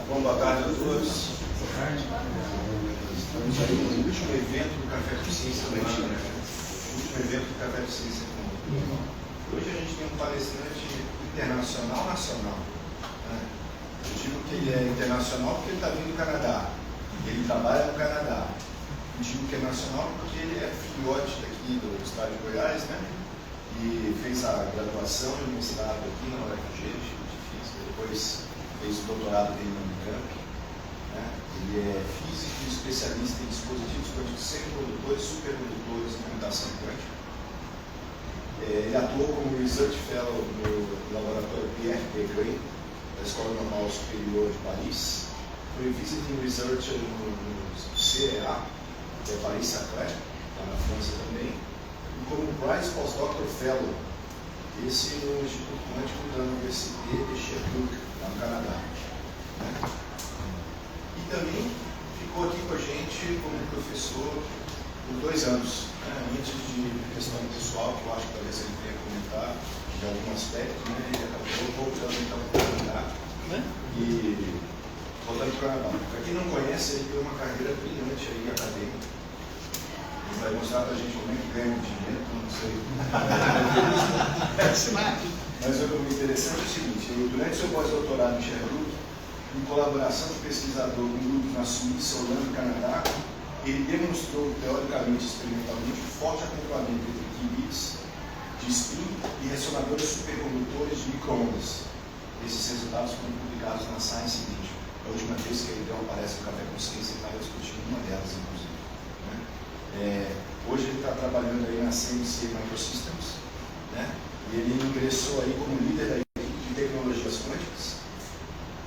Bom, boa tarde a todos. Estamos aí no último evento do Café com Ciência do ano, né? Último evento do Café com Ciência do ano. Hoje a gente tem um palestrante internacional nacional. Né? Eu digo que ele é internacional porque ele está vindo do Canadá. Ele trabalha no Canadá. Eu digo que é nacional porque ele é filhote daqui do estado de Goiás, né? E fez a graduação e o mestrado aqui na UFG, de Física, depois fez o doutorado dele na Unicamp. Né? Ele é físico e especialista em dispositivos quânticos semicondutores e supercondutores de computação quântica. Ele atuou como Research Fellow no laboratório Pierre Degré, da Escola Normal Superior de Paris. Foi Visiting Researcher no CEA, que é Paris-Saclay, lá na França também. E como Prize Postdoctoral Fellow, esse no Instituto Quântico da Université de Sherbrooke, lá no Canadá. Né? E também ficou aqui com a gente como professor por 2 anos, né? Antes de questão pessoal, que eu acho que talvez ele tenha comentado de algum aspecto, né? Ele acabou voltando então para o Canadá, né? E voltando para o Canadá. Para quem não conhece, ele tem uma carreira brilhante aí acadêmica. Ele vai mostrar para a gente como é que ganha dinheiro, não sei. Mas o interessante é o seguinte: durante seu pós-doutorado em Sherbrooke, em colaboração com pesquisador com grupos na Suíça, Holanda e Canadá, ele demonstrou teoricamente e experimentalmente um forte acoplamento entre qubits de spin e ressonadores supercondutores de microondas. Esses resultados foram publicados na Science Digital. A última vez que ele deu uma palestra no Café com Ciência, ele estava discutindo uma delas, inclusive. Hoje ele está trabalhando aí na CMC Microsystems, né? E ele ingressou aí como líder da equipe de tecnologias quânticas,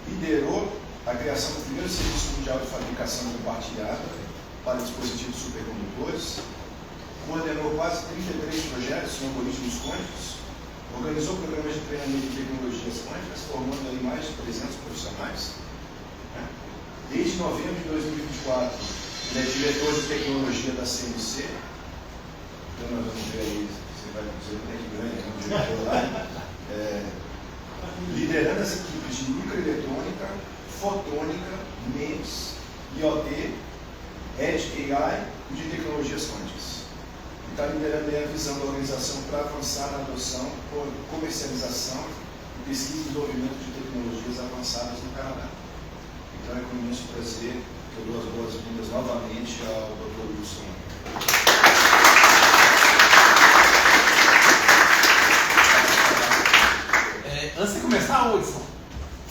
liderou a criação do primeiro serviço mundial de fabricação compartilhada para dispositivos supercondutores, coordenou quase 33 projetos em algoritmos quânticos, organizou programas de treinamento de tecnologias quânticas, formando aí mais de 300 profissionais. Né? Desde novembro de 2024, ele é diretor de tecnologia da CMC. Então nós vamos ver aí, você vai dizer como é que ganha, é um diretor lá. Liderando as equipes de microeletrônica, fotônica, MEMS, IoT, Edge AI e de tecnologias quânticas. E está liderando aí a visão da organização para avançar na adoção, comercialização e pesquisa e desenvolvimento de tecnologias avançadas no Canadá. Então é com imenso prazer que eu dou as boas-vindas novamente ao Dr. Wilson. Antes de começar, Hudson,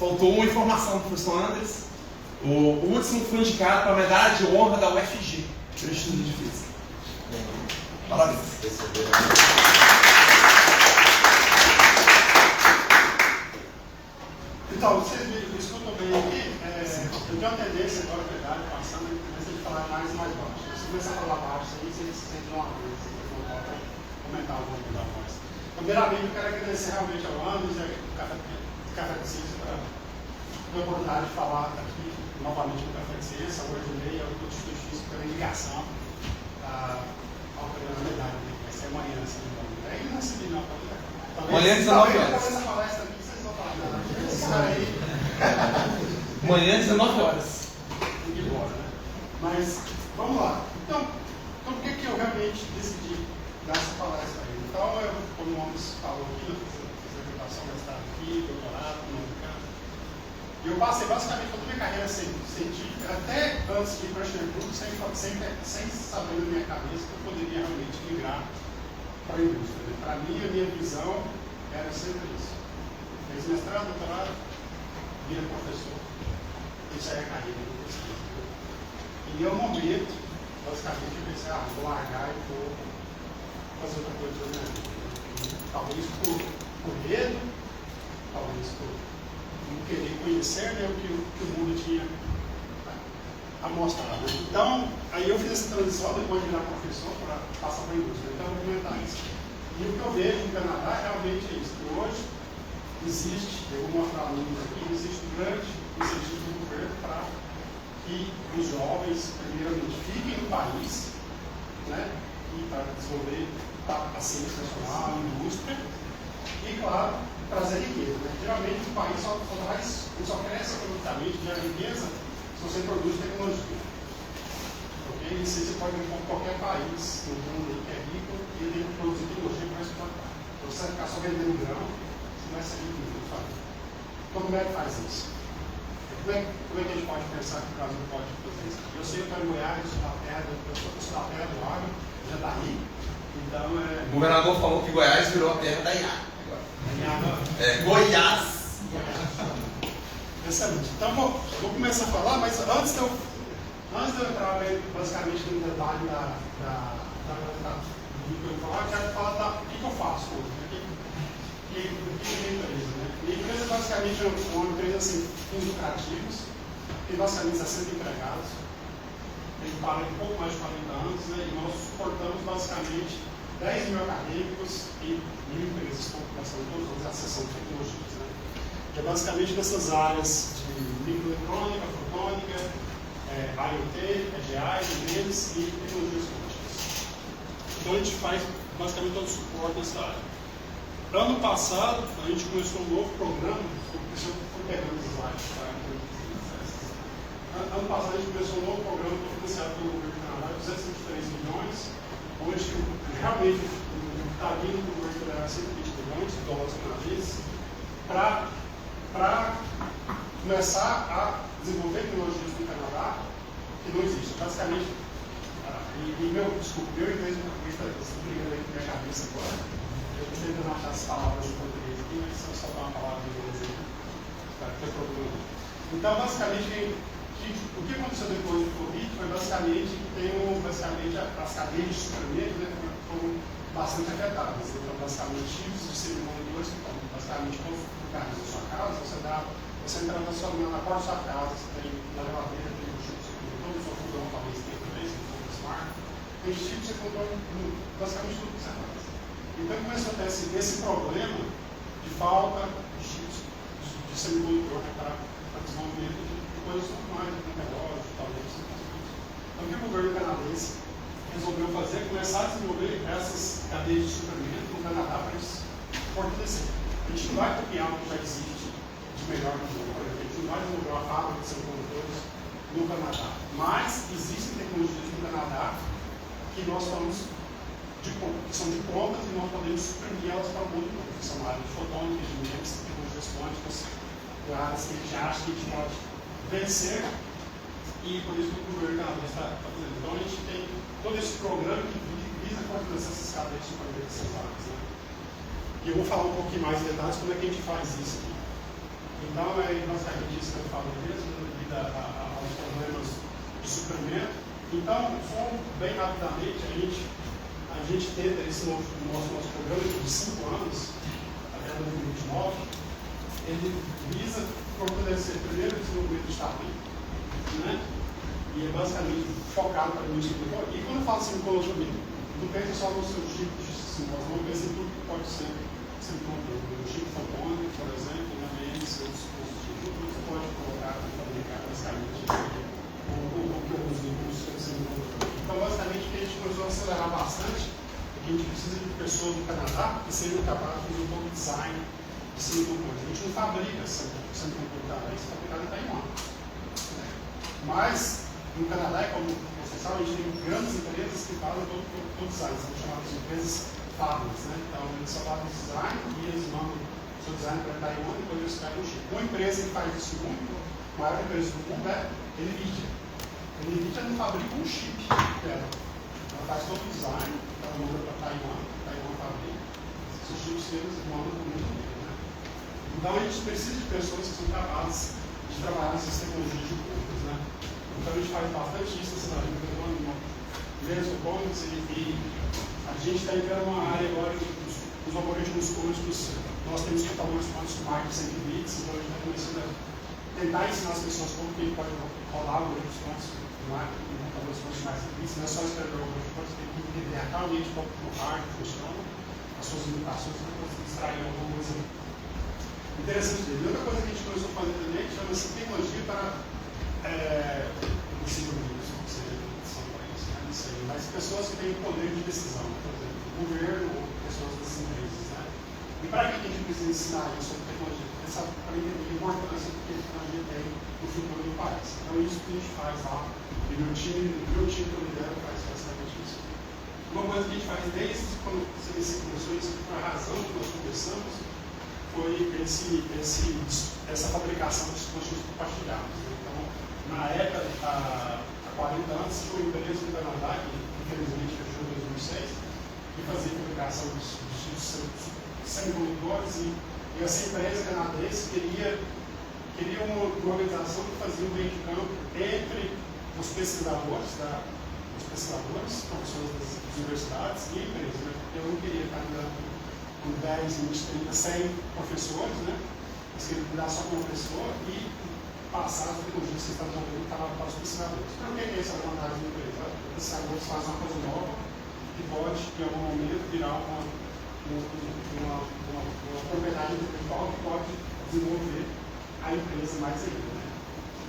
faltou uma informação para o professor Andres. O Hudson foi indicado para a medalha de honra da UFG, pelo Instituto de Física. Parabéns. Então, vocês viram que escutam bem aqui, eu tenho uma tendência agora, verdade, passando, a tendência de falar mais e mais baixo. Se começar a falar baixo, aí vocês sentem uma vez, vocês vão voltar a comentar um pouco da voz. Primeiramente, eu quero agradecer realmente ao Andres e ao Café de Ciência para a oportunidade de falar aqui novamente no Café de Ciência. Hoje e meia, eu estou difícil pela indicação ao programa medalha, né? Vai ser amanhã, se não me engano. Aí não recebi, não. Amanhã, 19 horas. Talvez a palestra aqui, vocês vão falar, Amanhã, 19 horas. Ir embora, né? Mas, vamos lá. Então por que eu realmente decidi dar essa palestra aí? Então, como o Gomes falou aqui, eu fiz a graduação, mestrado aqui, doutorado, no Unicamp. E eu passei basicamente toda a minha carreira científica, até antes de ir para Sherbrooke, sem saber na minha cabeça que eu poderia realmente migrar para a indústria. Né? Para mim, a minha visão era sempre isso. Fez mestrado, doutorado, vira professor. Isso aí é a carreira de pesquisa. E em um momento, basicamente, eu pensei, vou largar e vou fazer outra coisa na minha vida. Talvez por medo, talvez por não querer conhecer, né, o que o mundo tinha a mostrar. Né? Então, aí eu fiz essa transição depois de virar professor para passar para a indústria. Então, eu vou comentar isso. E o que eu vejo no Canadá realmente é isso. Que hoje existe, eu vou mostrar números aqui, existe um grande incentivo do governo para que os jovens, primeiramente, fiquem no país, né, e para desenvolver a ciência nacional, a indústria, e, claro, trazer riqueza. Né? Geralmente, o país só cresce quando está basicamente, gera riqueza se você produz tecnologia. Okay? Isso aí você pode ir para qualquer país no mundo que é rico e ele tem que produzir tecnologia para exportar. Então, se você ficar só vendendo grão, você vai ser rico no fato. Então, como é que faz isso? Como é que a gente pode pensar que o Brasil pode fazer isso? Eu sei que eu estou em Goiás, eu sou da terra do agro, já está rico. Então, O governador falou que Goiás virou a terra da IA. Goiás. Excelente. Então, vou começar a falar, mas antes de eu entrar basicamente no detalhe do que eu vou falar, eu quero falar o que eu faço hoje. O que é a empresa? Né? A empresa basicamente é uma empresa sem fins lucrativos, tem basicamente 60 empregados, tem um pouco mais de 40 anos, né? E nós suportamos basicamente 10 mil acadêmicos e 1.000 empresas com população em todos os acessão de tecnologias. Né? Que é basicamente nessas áreas de microeletrônica, fotônica, IoT, EGI, redes e tecnologias quânticas. Então a gente faz basicamente todo o suporte nessa área. Ano passado, a gente começou um novo programa, eu fui pegando os slides, tá? Ano passado a gente começou um novo programa que foi financiado pelo governo do Canadá, 223 milhões, onde realmente está vindo para o governo federal 120 milhões de dólares canadenses para começar a desenvolver tecnologias no Canadá que não existem. Basicamente, meu inglês está brigando aí com minha cabeça agora. Eu estou tentando achar as palavras em português aqui, mas se eu só dar uma palavra em inglês aí, não tem problema. Então, basicamente, o que aconteceu depois do Covid foi basicamente que as cadeias de suprimento, né, foram bastante afetadas. Então, basicamente, chips de semicondutor, então, basicamente, quando você na sua casa, você entra na porta da sua casa, você tem na geladeira, tem um chip de semicondutor, no seu fogão talvez tenha também, se for smart, tem chip de semicondutor basicamente tudo que você faz. Então, começou a ter esse problema de falta de chips de semicondutor para desenvolvimento de coisas normais, de relógio, talvez. Então, o que o governo canadense resolveu fazer é começar a desenvolver essas cadeias de suprimento no Canadá para eles fortalecer. A gente não vai copiar o que já existe de melhor no mundo, a gente não vai desenvolver uma fábrica de semicondutores no Canadá, mas existem tecnologias no Canadá que nós falamos que são de pontas e nós podemos suprimir elas para o mundo todo, que são áreas de fotônica, de MEMS, tecnologias quânticas, áreas que a gente acha que a gente pode vencer, e por isso que o governo canadense está fazendo. Então a gente tem todo esse programa que visa fortalecer essas cadeias de suprimento dessas áreas. Né? E eu vou falar um pouquinho mais em detalhes como é que a gente faz isso aqui. Então é basicamente isso que eu falo mesmo, devido aos problemas de suprimento. Então, bem rapidamente, a gente tenta esse nosso programa de 5 anos, até 2029, ele visa fortalecer primeiro o desenvolvimento de talento, né? E é basicamente focado para o semicondutor. E quando eu falo semicondutor, não pensa só no seu chip de semicondutor, não pensa em tudo que pode ser semicondutor. O chip fotônico, por exemplo, na MEMS, seu dispositivo, tudo que você pode colocar para fabricar basicamente o que eu uso no seu semicondutor. Então, basicamente, o que a gente começou a acelerar bastante é que a gente precisa de pessoas do Canadá que sejam capazes de fazer um pouco de design de semicondutor. A gente não fabrica semicondutor, isso é fabricado em Taiwan. Mas, no Canadá, como vocês sabem, a gente tem grandes empresas que fazem todo o design, são chamadas de empresas fábricas, né? Então, eles só fazem design e eles mandam o seu design para Taiwan e depois eles pegam o chip. Uma empresa que faz isso muito, a maior empresa do mundo é NVIDIA. A NVIDIA não fabrica um chip dela. Ela faz todo o design, ela manda para Taiwan fabrica. Esses chips eles mandam para o mundo inteiro, né? Então, a gente precisa de pessoas que são capazes de trabalhar nessas tecnologias de pontas, né? Então a gente faz bastante isso nessa área de pontos e a gente está entrando numa área agora dos algoritmos quânticos. Nós temos computadores quânticos com mais de 100 bits, então a gente está começando a tentar ensinar as pessoas como que pode rolar algoritmos quânticos com computadores quânticos mais de 100 bits. Não é só escrever algoritmos quânticos, tem que entender realmente como o hardware funciona, as suas limitações, para conseguir extrair alguma coisa interessante dele. Outra coisa que a gente começou a fazer também chama-se tecnologia para mas pessoas que têm poder de decisão, por exemplo, o governo ou pessoas das empresas. Né? E para que a gente precisa ensinar isso sobre tecnologia? Para entender a importância que a tecnologia tem no faz. Então, isso que a gente faz lá. E meu time que eu lidero faz basicamente isso. Uma coisa que a gente faz desde quando o CBC começou, isso foi a razão que nós começamos, foi essa fabricação de dispositivos compartilhados. Então, na época, há 40 anos, tinha uma empresa no Canadá, que infelizmente fechou em 2006, que fazia fabricação de semicondutores, e essa empresa canadense queria uma organização que fazia um meio de campo entre os pesquisadores, professores das universidades e a empresa, né? Porque eu não queria estar lidando com 10, 20, 30, 100 professores, né? Eles queriam lidar só com uma pessoa e passar as tecnologias que estavam desenvolvendo para os pesquisadores. Então, o que é essa vantagem da empresa? Os pesquisadores fazem uma coisa nova que pode, em algum momento, virar uma propriedade intelectual que pode desenvolver a empresa mais ainda, né?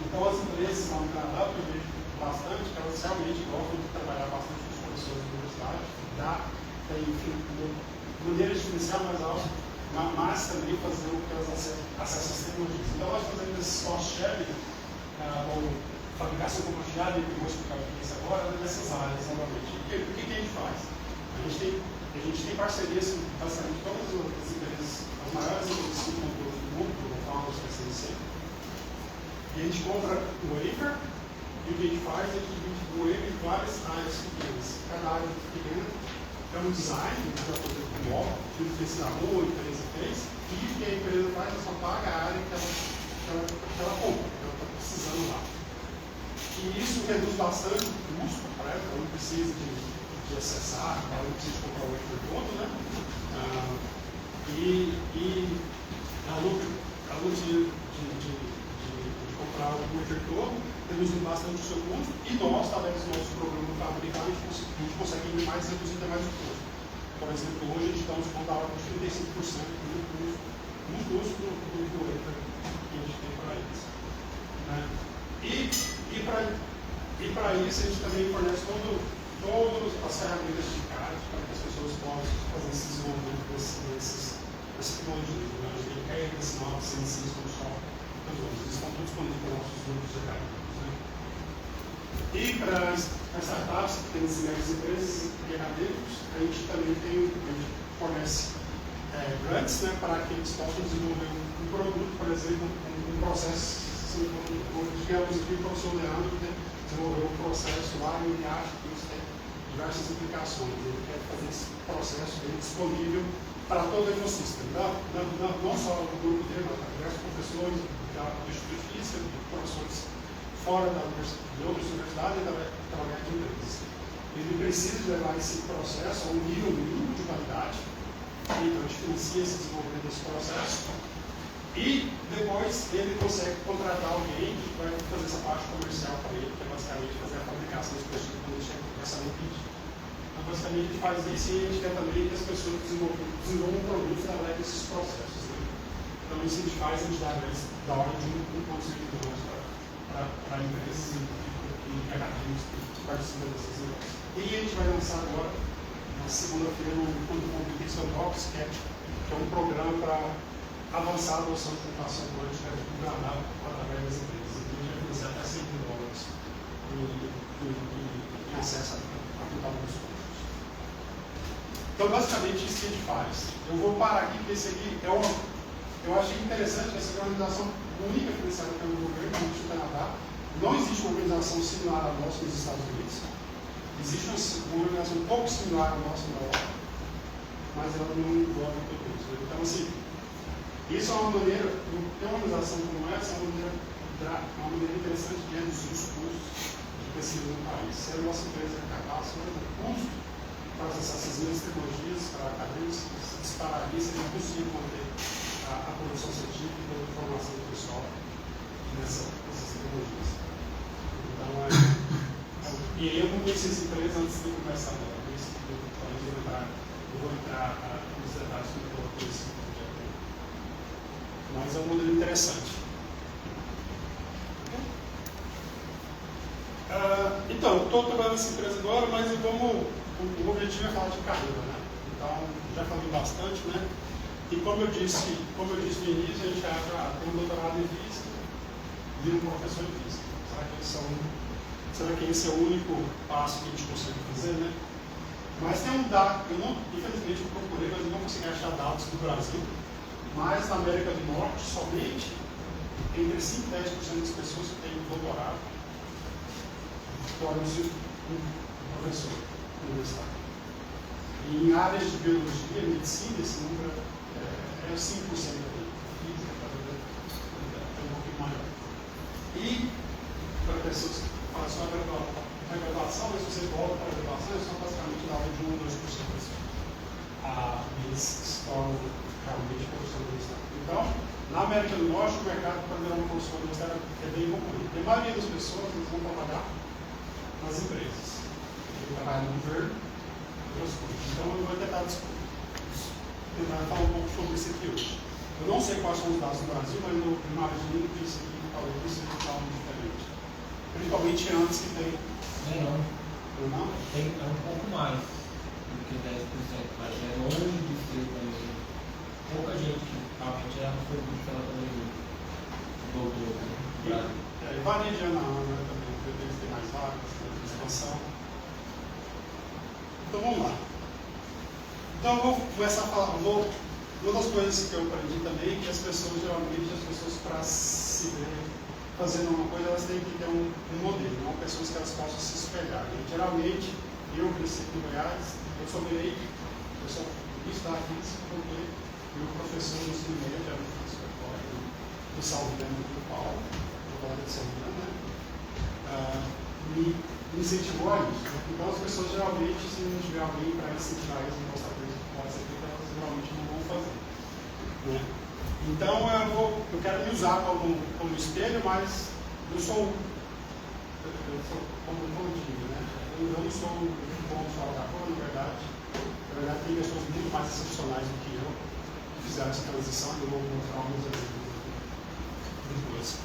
Então, as empresas lá no Canadá, eu vejo bastante, que elas realmente gostam de trabalhar bastante com os professores da universidade, tem maneiras de financiar mais alto, mas também fazer o que elas acessam às tecnologias. Então, nós fazemos esse cost sharing, ou fabricação compartilhada, e eu vou explicar o que é isso agora, nessas áreas, novamente. O que a gente faz? A gente tem parcerias com basicamente todas as empresas, as maiores empresas de controle do mundo, como o Founders, PCC, e a gente compra o wafer. E o que a gente faz é que divide o wafer em várias áreas pequenas. Cada área pequena é um design, que vai fazer com o móvel, que o pesquisador, a empresa fez, e o que a empresa faz é só paga a área que ela compra, que ela está precisando lá. E isso reduz bastante o custo para ela, ela não precisa de acessar, ela não precisa de comprar o wafer todo, né? Ela não precisa de comprar o wafer todo, reduzindo bastante o seu custo, e nós, através do nosso programa de fabricar, a gente consegue ir mais reduzindo mais o custo. Por exemplo, hoje a gente dá um desconto da ordem de 35% no custo do wafer que a gente tem para eles. Né? E para isso a gente também fornece todas as ferramentas de CAD para que as pessoas possam fazer esse desenvolvimento dessas tecnologias. Né? A gente tem regras, novas, ciências, como só eles estão todos disponíveis para nossos grupos acadêmicos. Né? E para as startups, que tem as médias empresas e acadêmicos, a gente também fornece grants, né, para que eles possam desenvolver um produto, por exemplo, um processo. Digamos aqui o professor Leandro desenvolveu um processo lá e ele acha que isso tem diversas implicações. Ele quer fazer esse processo disponível para todo o ecossistema, não só do grupo dele, mas para diversos professores do Instituto de Física, professores fora de outras universidades e através de empresas. Ele precisa levar esse processo a um nível mínimo de qualidade, então a gente financia esse desenvolvimento desse processo, e depois ele consegue contratar alguém que vai fazer essa parte comercial para ele, que é basicamente fazer a fabricação dos dispositivos quando ele chega com essa pedir. Então, basicamente, a gente faz isso e a gente quer também que as pessoas desenvolvam produtos através desses processos. Né? Então, isso a gente faz, a gente dá ordem de 1,5 milhões para empresas e acadêmicos que participam dessas negócios. E a gente vai lançar agora, na segunda-feira, o Competition Talks, que é um programa para avançar a adoção de computação quântica no Canadá através das empresas. A gente vai financiar até $100 em acesso a computadores quânticos. Então, basicamente, isso que a gente faz. Eu vou parar aqui, porque esse aqui eu achei interessante, essa organização única financiada pelo governo do Canadá. Não existe uma organização similar à nossa nos Estados Unidos. Existe uma organização um pouco similar à nossa na Europa, mas ela não envolve tudo isso. Então, assim, isso é uma maneira, ter uma organização como essa é uma maneira interessante de reduzir os custos de pesquisa no país. Se a nossa empresa é capaz de fazer o custo para acessar essas mesmas tecnologias, para acadêmicos, se disparar isso, é impossível manter a produção científica e a informação do pessoal nessas tecnologias. Então, e aí eu não conheci essa empresa antes de começar agora, por isso que eu vou entrar nos detalhes que eu coloquei esse projeto. Mas é um modelo interessante. Então, eu estou trabalhando nessa empresa agora, mas o objetivo é falar de carreira, né? Então, já falei bastante, né? E como eu disse no início, a gente já tem um doutorado em física, vira um professor de física. Será que esse é o único passo que a gente consegue fazer, né? Mas tem um dado, infelizmente eu procurei, mas eu não consegui achar dados do Brasil, mas na América do Norte, somente entre 5 e 10% das pessoas que têm doutorado tornam-se um professor universitário. E em áreas de biologia e medicina, esse número é 5% da física, é um pouquinho maior. E, para pessoas que falam sobre a graduação, mas se você volta para a graduação, eles são basicamente na ordem de 1 ou 2%. Eles se tornam realmente professor universitário. Então, na América do Norte, o mercado para virar um professor universitário é bem concorrido. A maioria das pessoas eles vão trabalhar nas empresas. Eles trabalham no governo, outras coisas. Então, eu vou tentar falar um pouco sobre isso aqui hoje. Eu não sei quais são os dados do Brasil, mas eu imagino que isso aqui talvez seja algo diferente. Principalmente antes que tem. Não. Não? É um pouco mais do que 10%, mas é longe de ser também. Pouca gente que realmente é absorvida pela pandemia. Doutor. E varia de ano a ano também, eles têm mais vagas, tem expansão. Então vamos lá. Então eu vou começar a falar. Uma das coisas que eu aprendi também é que as pessoas, geralmente, para se verem fazendo uma coisa, elas têm que ter um modelo, não pessoas que elas possam se espelhar. E, geralmente, eu cresci em Goiás, eu sou estudar física porque meu professor no ensino médio era um professor do Salviano do Paulo, do Paulo de Salviano, né? Me incentivou a isso. Então as pessoas geralmente, se não tiver alguém para incentivar eles a mostrar coisas que podem ser feitas, elas geralmente não vão fazer. Né? Então eu quero me usar como espelho, mas eu sou como eu digo, né? Eu não sou um bom fora da cor, na verdade. Na verdade, tem pessoas muito mais excepcionais do que eu que fizeram essa transição e eu vou mostrar alguns exemplos depois.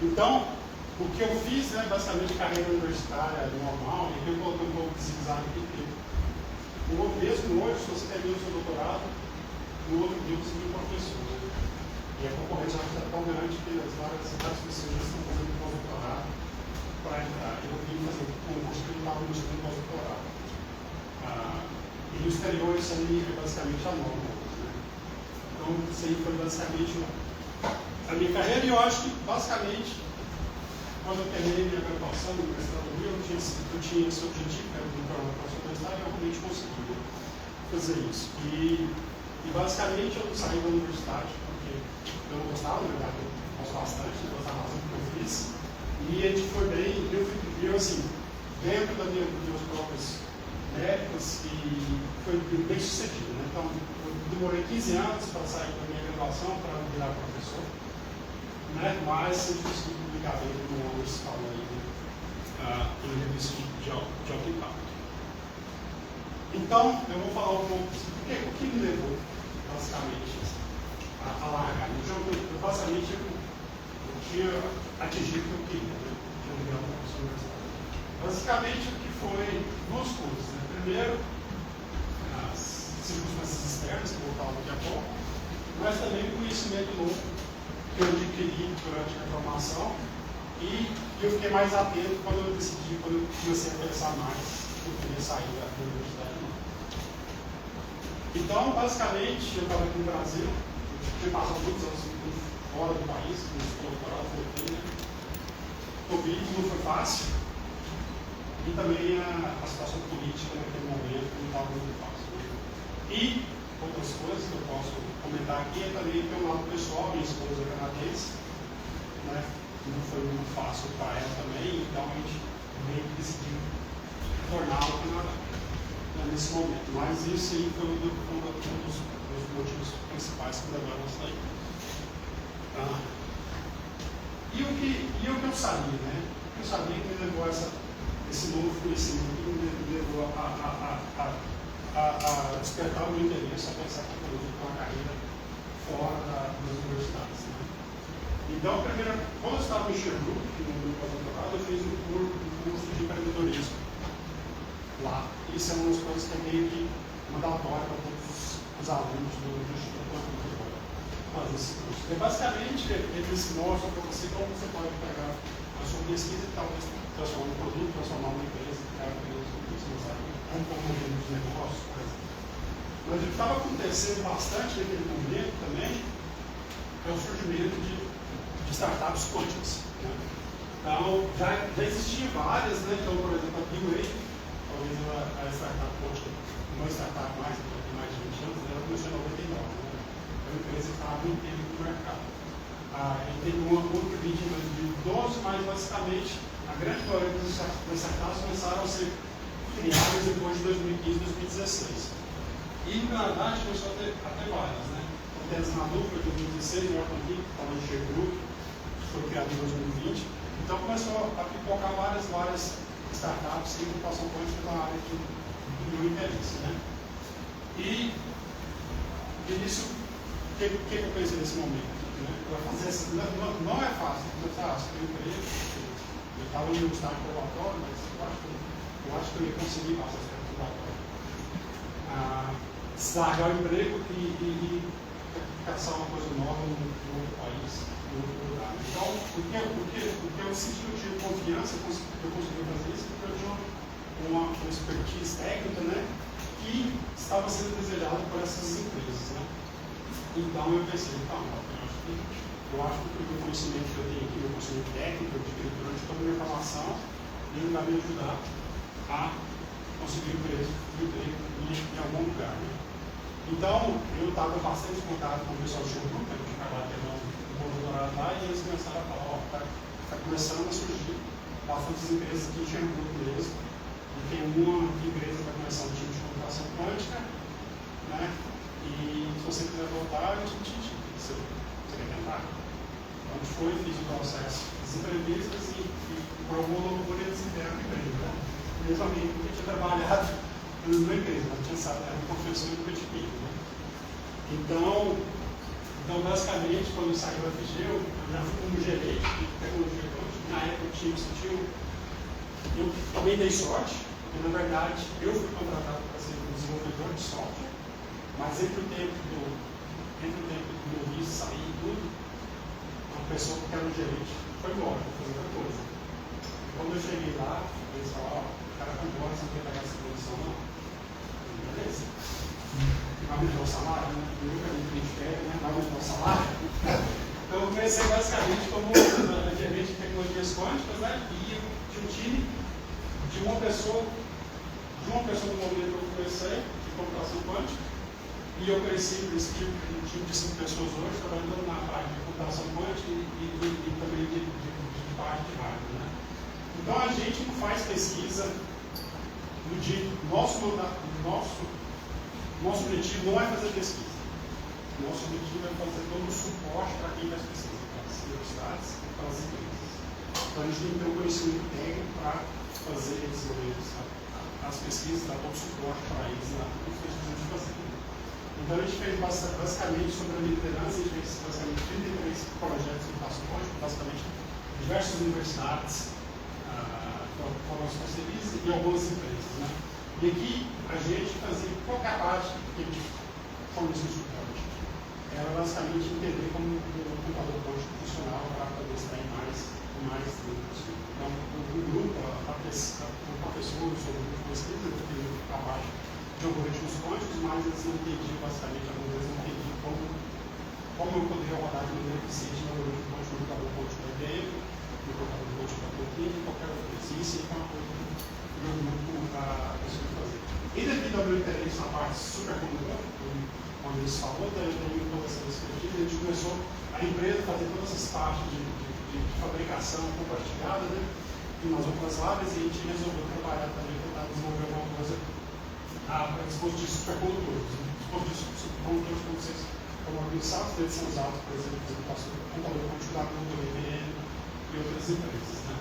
Então, o que eu fiz, né, basicamente carreira universitária normal, e eu coloquei um pouco de zigue-zague aqui, porque mesmo hoje, se você termina o seu doutorado, no outro dia você vira professor. Né? E a concorrência está tão grande que várias pessoas já estão fazendo pós-doutorado para entrar. Eu vim fazer um concurso que eu estava buscando pós-doutorado. E no exterior isso aí é basicamente a norma. Né? Então, isso aí foi basicamente a minha carreira, e eu acho que basicamente quando eu terminei minha graduação no Universidade do Rio, eu tinha esse objetivo, que era ir para uma universidade, e eu realmente consegui fazer isso. E basicamente eu saí da universidade, porque eu não gostava, na verdade, eu gosto bastante, eu gostava bastante do que eu fiz. E a gente foi bem, eu assim, dentro das minhas próprias métricas, e foi bem sucedido. Né? Então, eu demorei 15 anos para sair da minha graduação para virar professor. Né? Mas eu consegui publicar bem no Honors falou aí, em revista de alto impacto. Então, eu vou falar um pouco o que me levou, basicamente, a largar. Eu basicamente, eu tinha atingido o que eu queria, né? Que eu virar um professor universitário. Basicamente, o que foi duas coisas. Né? Primeiro, as circunstâncias externas, que eu vou falar daqui a pouco, mas também o conhecimento novo que eu adquiri durante a formação, e eu fiquei mais atento quando eu comecei a pensar mais, eu queria sair da universidade. Então, basicamente, eu estava aqui no Brasil, eu tinha passado muitos anos fora do país, no doutorado, Covid não foi fácil, e também a situação política naquele momento não estava muito fácil. Né? E outras coisas que eu posso comentar aqui é também pelo lado pessoal, minha esposa é canadense, né? Não foi muito fácil para ela também, então a gente meio que decidiu retornar ao Canadá, né, nesse momento. Mas isso aí foi um dos motivos principais que levaram a sair. E o que eu sabia, né? Eu sabia que me levou a esse novo conhecimento, que me levou a despertar o meu interesse, a pensar que eu poderia ter uma carreira fora das universidades. Né? Então, primeiro, quando eu estava em Sherbrooke, no meu pós-doutorado, eu fiz um curso de empreendedorismo lá. Isso é uma das coisas que é meio que mandatória para todos os alunos do Instituto. fazer esse curso. E basicamente, eles mostram para você como você pode pegar a sua pesquisa e talvez transformar um produto, transformar uma empresa, criar uma empresa, um modelo de negócio, por exemplo. Mas o que estava acontecendo bastante naquele momento também é o surgimento de startups quânticas. Né? Então, já existiam várias, né? Então, por exemplo, a B-Wave, talvez a startup quântica, uma startup mais, que tem mais de 20 anos, ela começou em 99, né? É uma empresa que estava há muito tempo no mercado. Teve uma outra que veio em 2012, mas basicamente a grande maioria das startups começaram a ser criadas depois de 2015, 2016. E no Canadá a gente começou a ter várias, né? Então, tem a Znadu, foi em 2016, o Norton Geek, que estava no G-Group, que foi criado em 2020. Então começou a pipocar várias startups em computação quântica na área do meu interesse, né? E isso, o que eu pensei nesse momento? Né? Para fazer essa, não é fácil, você tem emprego, eu estava no estágio probatório, mas eu acho que eu ia conseguir passar esse tempo probatório. Largar o emprego e caçar uma coisa nova no outro país, no outro lugar. Então, porque eu senti que eu tive confiança, eu consegui fazer isso, porque eu tinha uma expertise técnica, né, que estava sendo desejada por essas empresas. Né? Então, eu pensei, eu acho que o conhecimento que eu tenho aqui, meu conhecimento técnico, eu adquiri durante toda a minha formação, ele vai me ajudar a conseguir emprego em algum lugar. Né? Então, eu estava bastante em contato com o pessoal do G-Group, que a gente acabou tendo um doutorado lá, e eles começaram a falar, está começando a surgir bastantes empresas aqui em G-Group mesmo, e tem uma empresa que vai começar um time de computação quântica, né? E se você quiser voltar, a gente te indica. Você quer tentar? Então, foi, fiz o processo, fiz entrevistas e provou logo por eles inteiro a empresa. Né? Mesmo amigo que tinha trabalhado na mesma empresa, não tinha sabe, era um professor do PTP. Né? Então, basicamente, quando eu saí do FG, eu já fui como gerente de tecnologia quântica. Na época, o time sentiu. Eu também dei sorte, porque na verdade eu fui contratado para ser um desenvolvedor de software, mas entre o tempo do meu visto sair e tudo, uma pessoa que era um gerente foi embora, foi fazer outra coisa. Quando eu cheguei lá, eles falaram, o cara foi embora, você não quer pegar essa posição não? Beleza. Vai aumentar o salário, né? Eu nunca vi que a gente quer, né? Vai aumentar o salário. Então eu comecei basicamente como gerente de tecnologias quânticas, né? E de um time, de uma pessoa no momento que eu comecei, de computação quântica, e eu cresci nesse time de 5 pessoas hoje, trabalhando na parte de computação quântica e também de parte de hardware, né? Então a gente não faz pesquisa no dia. Nosso objetivo não é fazer pesquisa. Nosso objetivo é fazer todo o suporte para quem faz pesquisa, para as universidades e para as empresas. Então a gente tem que ter um conhecimento técnico para fazer desenvolver as pesquisas, dar todo o suporte para eles na que a gente precisa fazer. Então a gente fez basicamente sobre a liderança, a gente fez basicamente 33 projetos de computação quântica, basicamente diversas universidades foram as parcerias e algumas empresas. Né? E aqui a gente fazia qualquer parte que a gente fornece o suporte. Era basicamente entender como o computador quântico funcionava para poder estar em mais tempo possível. Então, o grupo, o professor, o grupo de pesquisa, eu fiz a parte de algoritmos quânticos, mas eles não entendiam basicamente, algumas vezes não entendiam como eu poderia rodar de maneira eficiente no algoritmo quântico, no computador quântico da IBM, no computador quântico da Protein e qualquer outra coisa. Isso é uma coisa que o meu grupo conseguiu fazer. E devido ao meu interesse na parte supercomputador, quando eles falou, eu tenho toda essa perspectiva, a gente começou a empresa a fazer todas essas partes de fabricação compartilhada, né? E nas outras áreas, e a gente resolveu trabalhar também, tentar desenvolver alguma coisa para dispositivos supercondutores. Dispositivos supercondutores, como vocês estão organizados, eles são usados, por exemplo, para o computador quântico da Google, IBM e outras empresas. Né?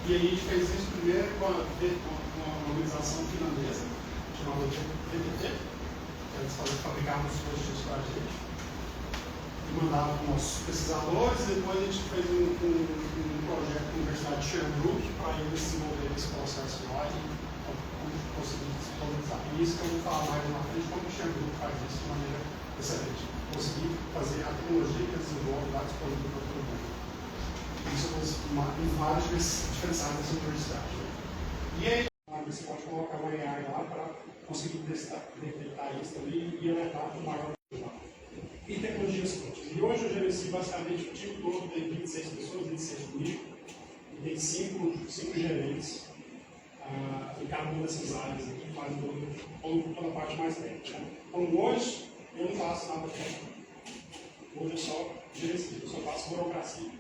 E aí a gente fez isso primeiro com uma organização finlandesa, chamada TTT, que eles fabricavam os dispositivos para a gente. Mandavam para os nossos pesquisadores, e depois a gente fez um projeto com a Universidade de Sherbrooke para eles desenvolverem esse processo lá e conseguir disponibilizar. E isso que eu vou falar mais na frente, como o Sherbrooke faz isso de maneira excelente. conseguir fazer a tecnologia que eles desenvolvem lá disponível para todo mundo. Isso em vários diferenciais dessa universidade. E aí, você pode colocar o AI lá para conseguir detectar isso também e levar para o maior lá. E tecnologias coaches. E hoje eu gerencio basicamente o time todo, tem 26 pessoas, 26 comigo, e tem 5 gerentes em cada uma dessas áreas aqui, que fazem toda a parte mais técnica. Então hoje eu não faço nada técnico. Hoje eu só gerencio, eu só faço burocracia.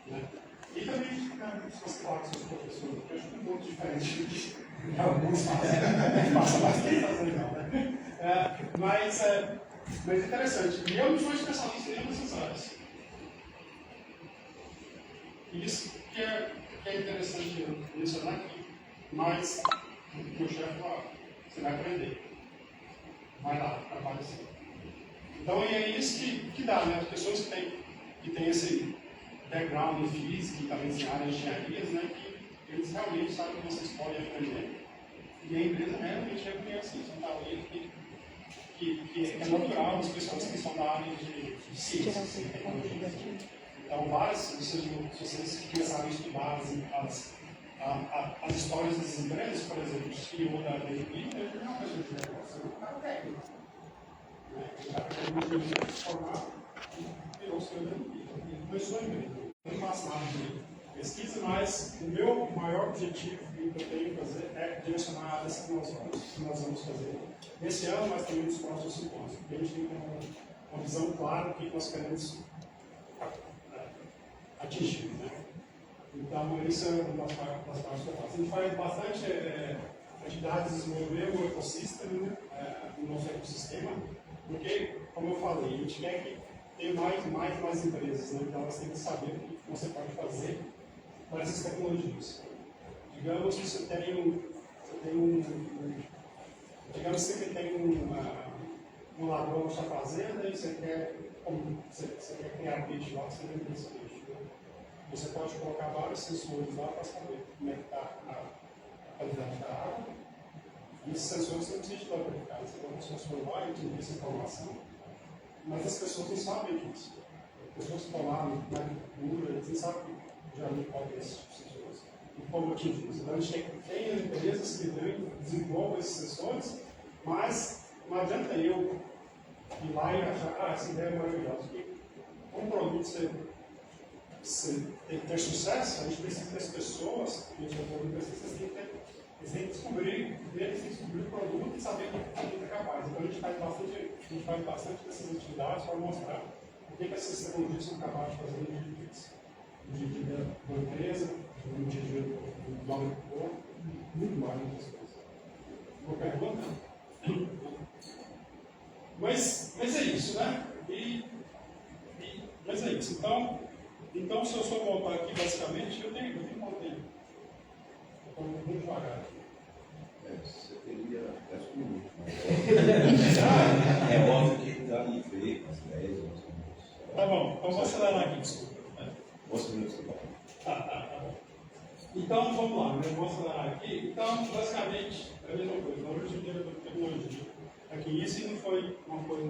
Né? E também, se você falar com seus professores, eu acho que é um pouco diferente de alguns fazem. Passa bastante fazendo, não, né? Mas é interessante. E eu não sou especialista em nenhuma dessas áreas. Isso que é interessante mencionar aqui. Mas o meu chefe fala, você vai aprender. Vai lá, trabalha assim. Então é isso que dá, né? As pessoas que têm esse background em física e também em áreas de engenharias, né? Que eles realmente sabem que vocês podem aprender. E a empresa realmente reconhece isso. Então, que é natural as pessoas que são da área de ciência e tecnologia. Então, se vocês começarem a estudar as histórias das empresas, por exemplo, o CEO da BNP, ele não é uma pessoa de negócio, é um cara técnico. O cara que se formar e virou o CEO da BNP. Ele começou a empresa. Eu não faço nada de pesquisa, mas o meu maior objetivo que eu tenho que fazer é direcionar a área que nós vamos fazer nesse ano, mas também nos próximos 5 anos. Porque a gente tem uma visão clara do que nós queremos atingir. Né? Então, isso é uma das partes que eu faço. A gente faz bastante atividades de desenvolver o ecossistema, o nosso ecossistema, porque, como eu falei, a gente quer que tenha mais empresas, né? Então elas têm que saber o que você pode fazer com essas tecnologias. Digamos que você tem uma lagoa na sua fazenda e você quer criar peixe lá, você vende esse peixe. Você pode colocar vários sensores lá para saber como é que está a qualidade da água. E esses sensores você não precisa de verificar. Você coloca o sensor lá e tem essa informação. Mas as pessoas não sabem disso. As pessoas que estão lá na agricultura, eles não sabem geralmente qual é esse tipo de sensores. E como atingir isso. Então a gente tem empresas que desenvolvem esses sensores, mas não adianta eu ir lá e achar, essa ideia é maravilhosa. Um produto você ter sucesso, a gente precisa das pessoas, eles têm que descobrir o produto e saber o que é capaz. Então a gente faz bastante dessas atividades para mostrar o que essas tecnologias são capazes de fazer no dia a dia da empresa, no dia a dia do agricultor, muito mais muitas coisas. Uma pergunta? Mas é isso, né? Mas é isso. Então, se eu só voltar aqui, basicamente, eu tenho quanto tempo? Eu estou muito devagar. Você teria 10 minutos. É óbvio que está ali feio, umas 10, 11 minutos. Tá bom, então vou acelerar aqui, desculpa. 11 minutos, tá bom. Tá bom. Então, vamos lá, né? Eu vou acelerar aqui. Então, basicamente, é a mesma coisa. Na origem da tecnologia. Aqui, isso não foi uma coisa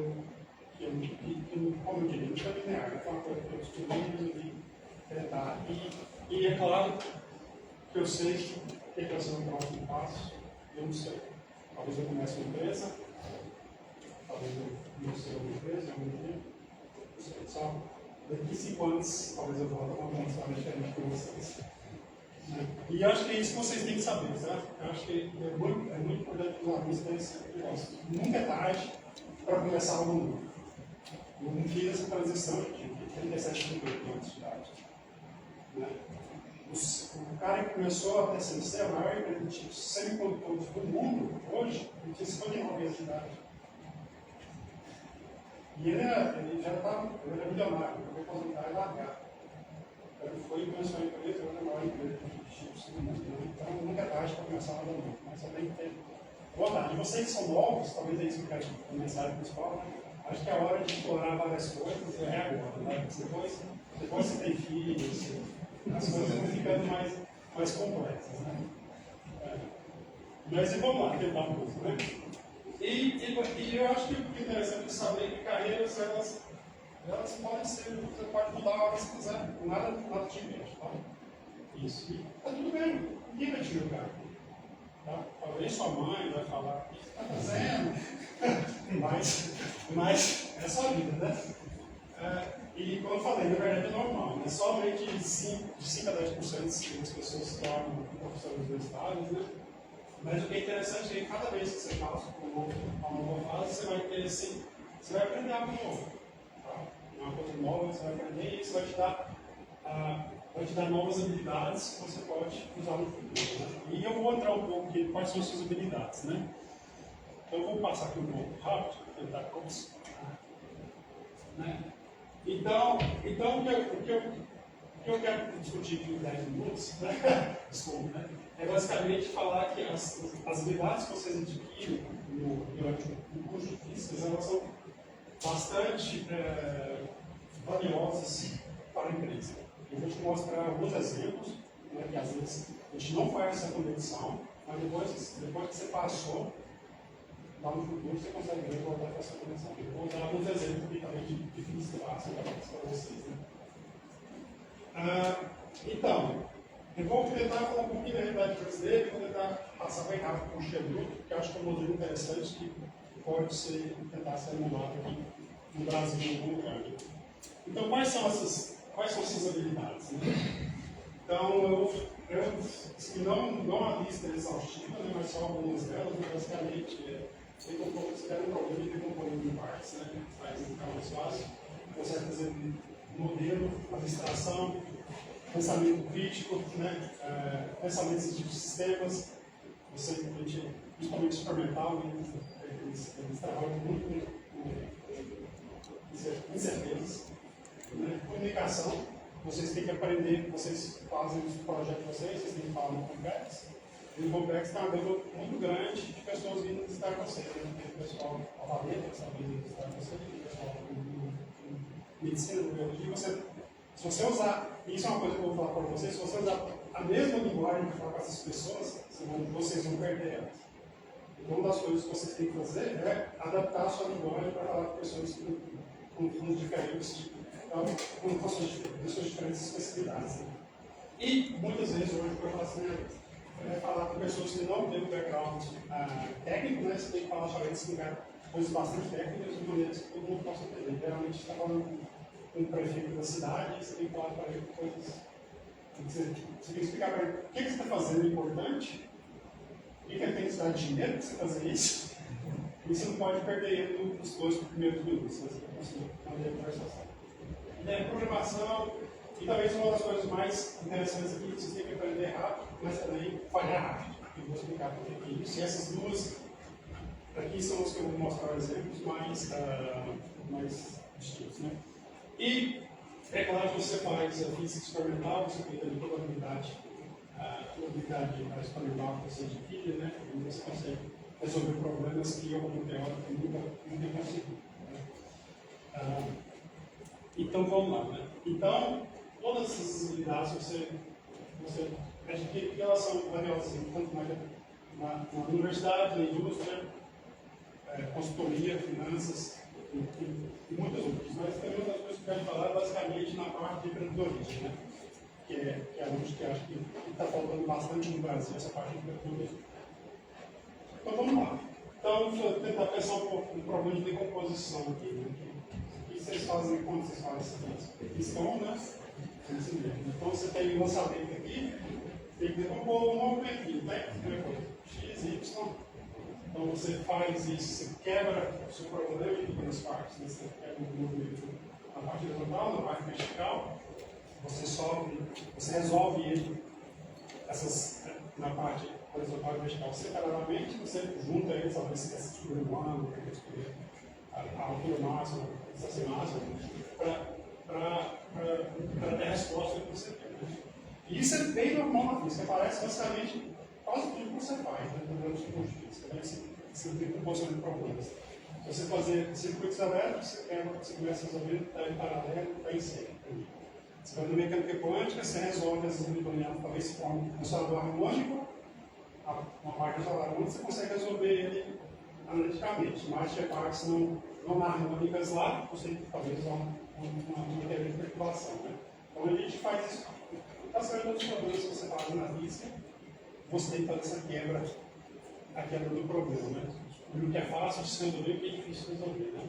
como eu diria, não foi linear, foi uma coisa que eu estudei e resolvi tentar. E é claro que eu sei que vai ser o próximo passo, eu não sei. Talvez eu comece uma empresa, talvez eu não sei uma empresa, algum dia, não sei. Só daqui 5 anos, talvez eu volte a uma história diferente com vocês. E acho que é isso que vocês têm que saber, certo? Eu acho que é muito importante que os alunos tenham esse negócio. Nunca é tarde para começar algo novo. Eu não fiz essa transição de 37 anos de idade. Né? O cara que começou a TSMC, a maior empresa de semicondutores do mundo, hoje, ele tinha 59 anos de idade. E ele era milionário, ele foi aposentar e largar. Ele foi e começou a empresa, ele era a maior empresa de chips do mundo. Então, nunca é tarde para começar nada novo. Mas só tem que ter vontade. E vocês que são novos, talvez é isso que eu quero começar a principal, né? Acho que é a hora de explorar várias coisas é agora, né? Depois você tem filhos, as coisas vão ficando mais complexas, né? Mas vamos lá, tentar um pouco, né? E eu acho que o interessante de saber é que carreiras, elas podem ser, você pode mudar a hora que você quiser, nada te impede, tá? Isso. E tá tudo bem, ninguém vai te julgar. Tá? Talvez sua mãe vai falar, o que você está fazendo? mas é só a vida, né? E como eu falei, na verdade é normal, né? Somente de 5 a 10% das pessoas se tornam professores universitários, né? Mas o que é interessante é que cada vez que você passa por uma nova fase, você vai ter assim, você vai aprender algo novo. Tá? Uma coisa nova, você vai aprender e isso vai te dar novas habilidades que você pode usar no futuro. Né? E eu vou entrar um pouco aqui quais são as suas habilidades. Né? Então eu vou passar aqui um pouco rápido, tentar começar. Né? Então o que eu quero discutir aqui em 10 minutos, né? Desculpa, né? É basicamente falar que as habilidades que vocês adquirem durante o curso de física, elas são bastante valiosas para a empresa. Eu vou te mostrar alguns exemplos, né, que às vezes a gente não faz essa conexão, mas depois que você passou, lá no futuro você consegue ver voltar para essa conexão. Eu vou usar alguns exemplos aqui também de física básica para vocês. Né? Então, eu vou tentar falar um pouquinho da realidade brasileira e vou tentar passar bem rápido por Chevrolet, que eu acho que é um modelo interessante que pode tentar ser emulado aqui no Brasil em algum lugar. Então, quais são essas habilidades? Né? Então, não a lista exaustiva, né, mas só algumas delas, basicamente, você tem um problema de decomporir em partes, né? Faz ficar mais fácil. Consegue fazer modelo, abstração, pensamento crítico, né? Pensamento de sistemas, principalmente experimental, eles trabalham muito com incertezas. Né? Comunicação, vocês têm que aprender, vocês fazem os projetos de vocês têm que falar no complexo. E o complexo está uma gama muito grande de pessoas vindo visitar vocês. Né? Tem o pessoal avaliador que está vindo visitar vocês, tem o pessoal de medicina, de biologia. Se você usar, isso é uma coisa que eu vou falar para vocês, se você usar a mesma linguagem para falar com essas pessoas, vocês vão perder elas. Então, uma das coisas que vocês têm que fazer é adaptar a sua linguagem para falar com pessoas com fundos diferentes, com pessoas de diferentes especialidades. Né? E, muitas vezes, hoje, o que eu faço é falar com pessoas que não têm um background técnico, né? Você tem que falar para eles coisas bastante técnicas de maneira que todo mundo possa entender. Geralmente, você está falando com o prefeito da cidade, você tem que falar para ele coisas. Você tem que explicar para ele o que você está fazendo importante, o que ele tem que dar dinheiro para você fazer isso, e você não pode perder ele nos 2 primeiros minutos, né? Você vai conseguir manter a conversação. Programação, e talvez uma das coisas mais interessantes aqui, que vocês têm que aprender rápido, mas também falhar rápido. Eu vou explicar por que isso. E essas duas aqui são os que eu vou mostrar exemplos mais distintos. Né? E é claro que você faz a física experimental, você tem a probabilidade experimental que você adquire, né? E você consegue resolver problemas que eu, como teórico, nunca consegui. Né? Então vamos lá. Né? Então, todas essas habilidades você adquire que elas são valiosas tanto na universidade, na indústria, consultoria, finanças e muitas outras. Mas também uma das coisas que eu quero falar basicamente na parte de empreendedorismo, né? que é onde que acho que está faltando bastante no Brasil, essa parte de empreendedorismo. Então vamos lá. Então, deixa eu tentar pensar um pouco no problema de decomposição aqui. Né? O que vocês fazem quando vocês fazem isso? Estão, né? Então você tem um lançamento aqui, tem que decompor um movimento aqui, né? X, Y. Então você faz isso, você quebra o seu problema em duas partes. Né? Você quebra o movimento na parte horizontal, na parte vertical. Você resolve ele na parte horizontal e vertical separadamente, você junta eles, talvez você quer descobrir um ângulo, quer descobrir a altura máxima, a distância máxima, para ter a resposta que você quer. Né? E isso é bem normal na física, parece basicamente quase tudo que você faz, né? Durante o curso de física, você tem composição de problemas. Se você fazer circuitos abertos, você começa a resolver, está em paralelo, está em série. Você vai na mecânica quântica, você resolve as hamiltonianas, talvez se forme um saldo harmônico, uma parte do saldo harmônico, você consegue resolver ele analiticamente, mas tinha partes não harmônicas lá, você talvez uma teoria de perturbação. Né? Então a gente faz isso. Para saber todos os problemas que você faz na física, você tem que fazer essa quebra, a quebra do problema. Né? O que é fácil de se resolver e o que é difícil de resolver. Né?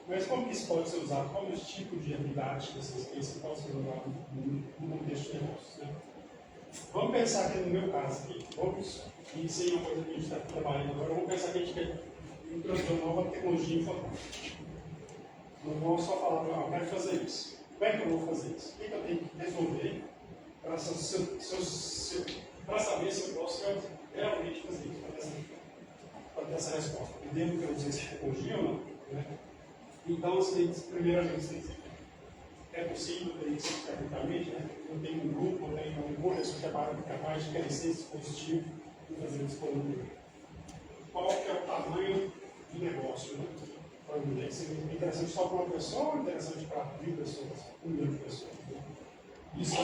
Mas como que isso pode ser usado? Qual é o tipo de habilidade que vocês pensam que pode ser usado no contexto de negócios? Né? Vamos pensar que no meu caso aqui, e isso aí é uma coisa que a gente está trabalhando agora, vamos pensar que a gente quer introduzir uma nova tecnologia informática. Não vamos só falar, não, eu quero fazer isso. Como é que eu vou fazer isso? O que eu tenho que resolver para saber se eu posso realmente fazer isso, para ter essa resposta? Eu devo introduzir essa tecnologia ou não? Né? Então, primeiramente, é possível ter isso tecnicamente, né? Eu tenho um grupo, eu tenho um curso que é capaz de crescer esse dispositivo e fazer disponibilidade. Qual que é o tamanho do negócio? Né? Isso é interessante só para uma pessoa ou interessante para 1.000 pessoas, 1 milhão de pessoas? Né? Isso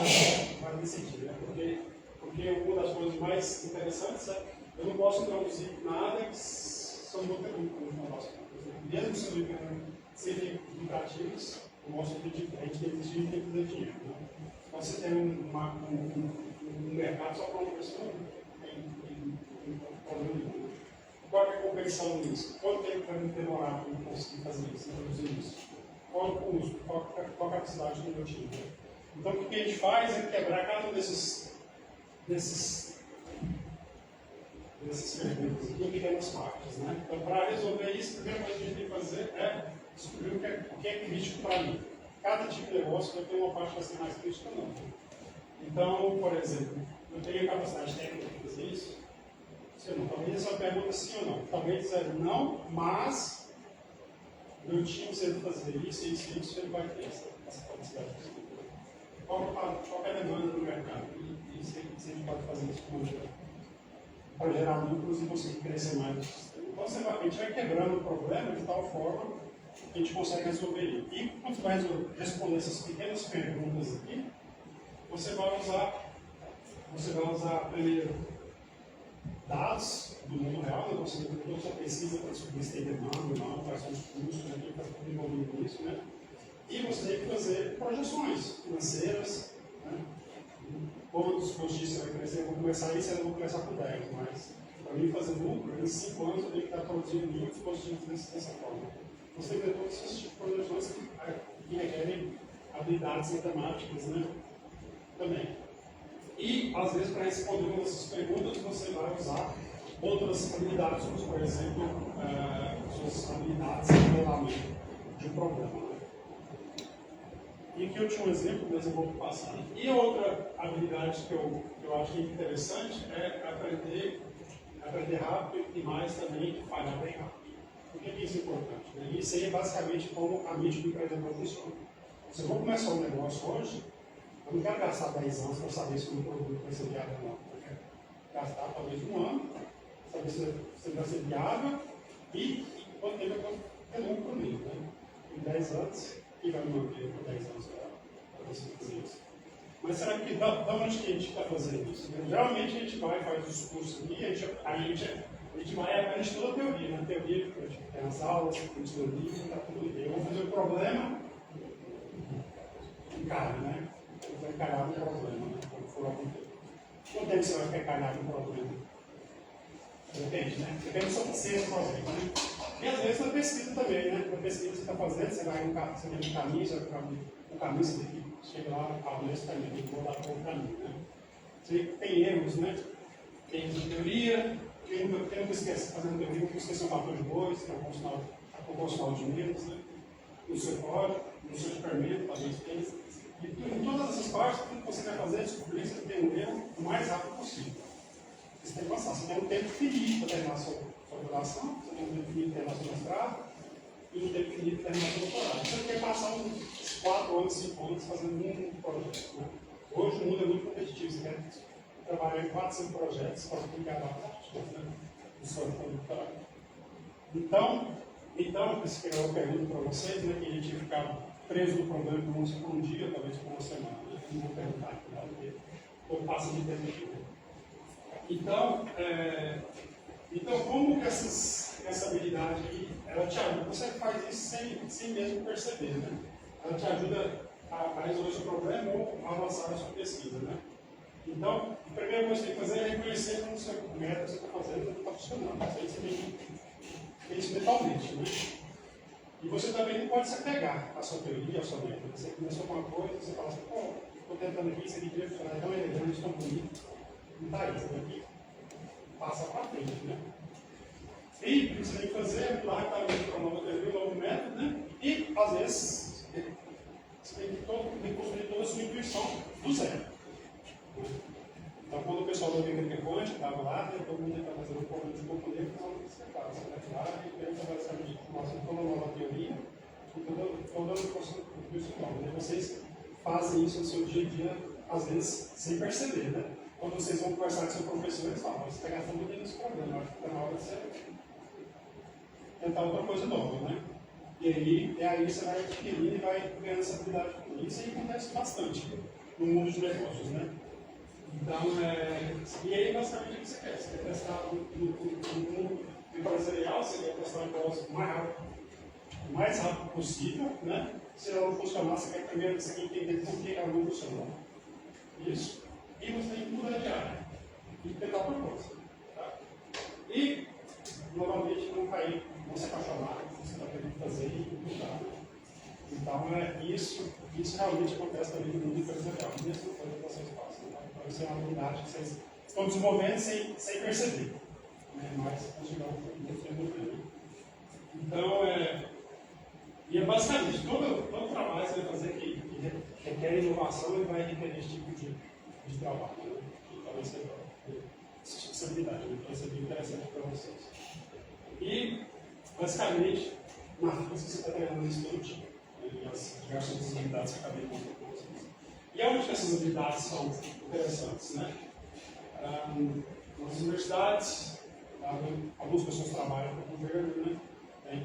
vai nesse sentido, né? Porque uma das coisas mais interessantes é eu não posso introduzir nada que são conteúdo no negócio. Mesmo que sejam lucrativos, o nosso objetivo é que existe e tem que fazer dinheiro. Né? Então, você tem um mercado só para uma pessoa, tem problema nenhum. Qual é a compreensão nisso? Quanto tempo vai demorar para eu conseguir fazer isso, introduzir isso? Qual é o custo? Qual é a capacidade do meu time? Então, o que a gente faz é quebrar cada um desses perguntas aqui em pequenas partes. Né? Então, para resolver isso, a primeira coisa que a gente tem que fazer é descobrir o que é crítico para mim. Cada tipo de negócio vai ter uma parte que vai ser mais crítica ou não. Então, por exemplo, eu tenho a capacidade técnica de fazer isso? Se não, talvez essa pergunta sim ou não. Talvez dizer não, mas meu time, se ele fazer isso, ele vai ter essa capacidade. Qual é a demanda do mercado? E se ele pode fazer isso para gerar lucros e conseguir crescer mais no sistema. Então, a gente vai quebrando o problema de tal forma que a gente consegue resolver ele. E quando você vai responder essas pequenas perguntas aqui, você vai usar primeiro dados do mundo real, né? Você tem toda a sua pesquisa para descobrir se tem demanda ou não, quais são os custos, né? Quem está tudo envolvido com isso, né? E você tem que fazer projeções financeiras, né? Quantos dispositivos você vai crescer? Eu vou começar isso, eu vou começar com 10, mas para mim fazer lucro, em 5 anos eu tenho que estar produzindo 1.000 dispositivos dessa forma. Você tem que ter todos esses tipos de projeções que requerem habilidades matemáticas, né? Também. E, às vezes, para responder uma dessas perguntas, você vai usar outras habilidades, como, por exemplo, suas habilidades de modelamento de um problema. Né? E aqui eu tinha um exemplo, mas eu vou passar. E outra habilidade que eu acho interessante é aprender rápido e mais também falhar bem rápido. Por que isso é importante? Né? Isso aí é basicamente como a mente do empreendedor funciona. Se eu vou começar um negócio hoje, eu não quero gastar 10 anos para saber se o meu produto vai ser viável ou não. Eu quero gastar talvez 1 ano, saber se vai ser viável e quanto tempo eu vou ter lucro para mim. Né? Em 10 anos, quem vai me manter por 10 anos para conseguir fazer isso? Mas será que da onde que a gente está fazendo isso? Geralmente a gente vai, faz os cursos aqui, a gente vai aprender toda a teoria. Na teoria, a gente tem as aulas, tem os livros, está tudo bem. Vamos fazer o problema, encara, né? Vai encarar um problema, né? Quando for algum tempo. Quanto tempo você vai ficar encarado um problema? Depende, né? Depende do seu problema, né? E às vezes na pesquisa também, né? Na pesquisa que você está fazendo, você vai no caminho, você vai no caminho, você tem que chegar lá, nesse caminho, tem que voltar para o caminho, né? Você tem erros, né? Tem erros de teoria, quem nunca esquece fazendo teoria, nunca esquece um fator de dois, que é proporcional de menos, né? No seu código, no seu experimento, talvez tenha. E em todas essas partes, tudo que você vai fazer é descobrir se você tem um erro o mais rápido possível. Você tem que passar, você tem um tempo finito para terminar a sua graduação, você tem um tempo finito para terminar o seu mestrado e um tempo finito para terminar o seu doutorado. Você quer passar uns 4 anos, 5 anos fazendo um projeto. Né? Hoje o mundo é muito competitivo, você quer trabalhar em 4, 5 projetos para publicar dados do seu doutorado. Então, esse que é uma pergunta para vocês, né, que a gente ia ficar preso no problema por um dia, talvez por uma semana. Né? Não vou perguntar aqui, né? Porque eu passo de tempo aqui. Então, como que essas essa habilidade aí, ela te ajuda, você faz isso sem mesmo perceber, né? Ela te ajuda a resolver o seu problema ou a avançar na sua pesquisa, né? Então, a primeira coisa que você tem que fazer é reconhecer quando o seu método que você está fazendo não está funcionando. Isso aí você tem que isso mentalmente, né? E você também não pode se apegar à sua teoria, ao seu método. Você começou com uma coisa, você fala assim, pô, estou tentando aqui, isso aqui deve funcionar, é tão elegante, tão bonito. Não está aí, você tem que passar para frente, né? E o que você tem que fazer é mudar rapidamente para uma nova teoria, um novo método, né? E, às vezes, você tem que construir toda a sua intuição do zero. Então, quando o pessoal da mecânica quântica estava lá, todo mundo estava fazendo um problema de componente, então você fala, você vai lá e pensa basicamente toda uma nova teoria e toda a construção nova. Né? Vocês fazem isso no seu dia a dia, às vezes, sem perceber, né? Quando vocês vão conversar com seu professor, eles falam, você está gastando muito nesse problema, acho que está na hora de você tentar outra coisa nova, né? E aí você vai adquirindo e vai ganhando essa habilidade com isso, e aí acontece bastante no mundo de negócios, né? Então, e aí basicamente o que você quer? Você quer testar no mundo empresarial, você quer testar o negócio o mais rápido possível, né? Se ela não funcionar, você quer primeiro entender por que ela não funcionou. Isso. E você tem que mudar de área e tentar outra coisa. Tá? E, novamente, não cair, não se apaixonar, você está querendo fazer e mudar. Então, isso realmente acontece também no mundo empresarial, mesmo coisa que vocês façam. Então, isso é uma habilidade que vocês estão desenvolvendo sem perceber. Né? Mas, continuam. Então, e é basicamente, todo trabalho que você vai fazer que requer inovação, ele vai requerer esse tipo de trabalho. Né? E talvez seja essa habilidade, né? Então, isso é bem interessante para vocês. E, basicamente, na física você está treinando isso todo dia. E as diversas habilidades que eu acabei de mostrar para vocês. E onde essas habilidades são interessantes, né? Nas universidades, algumas pessoas trabalham com o governo, né? Eu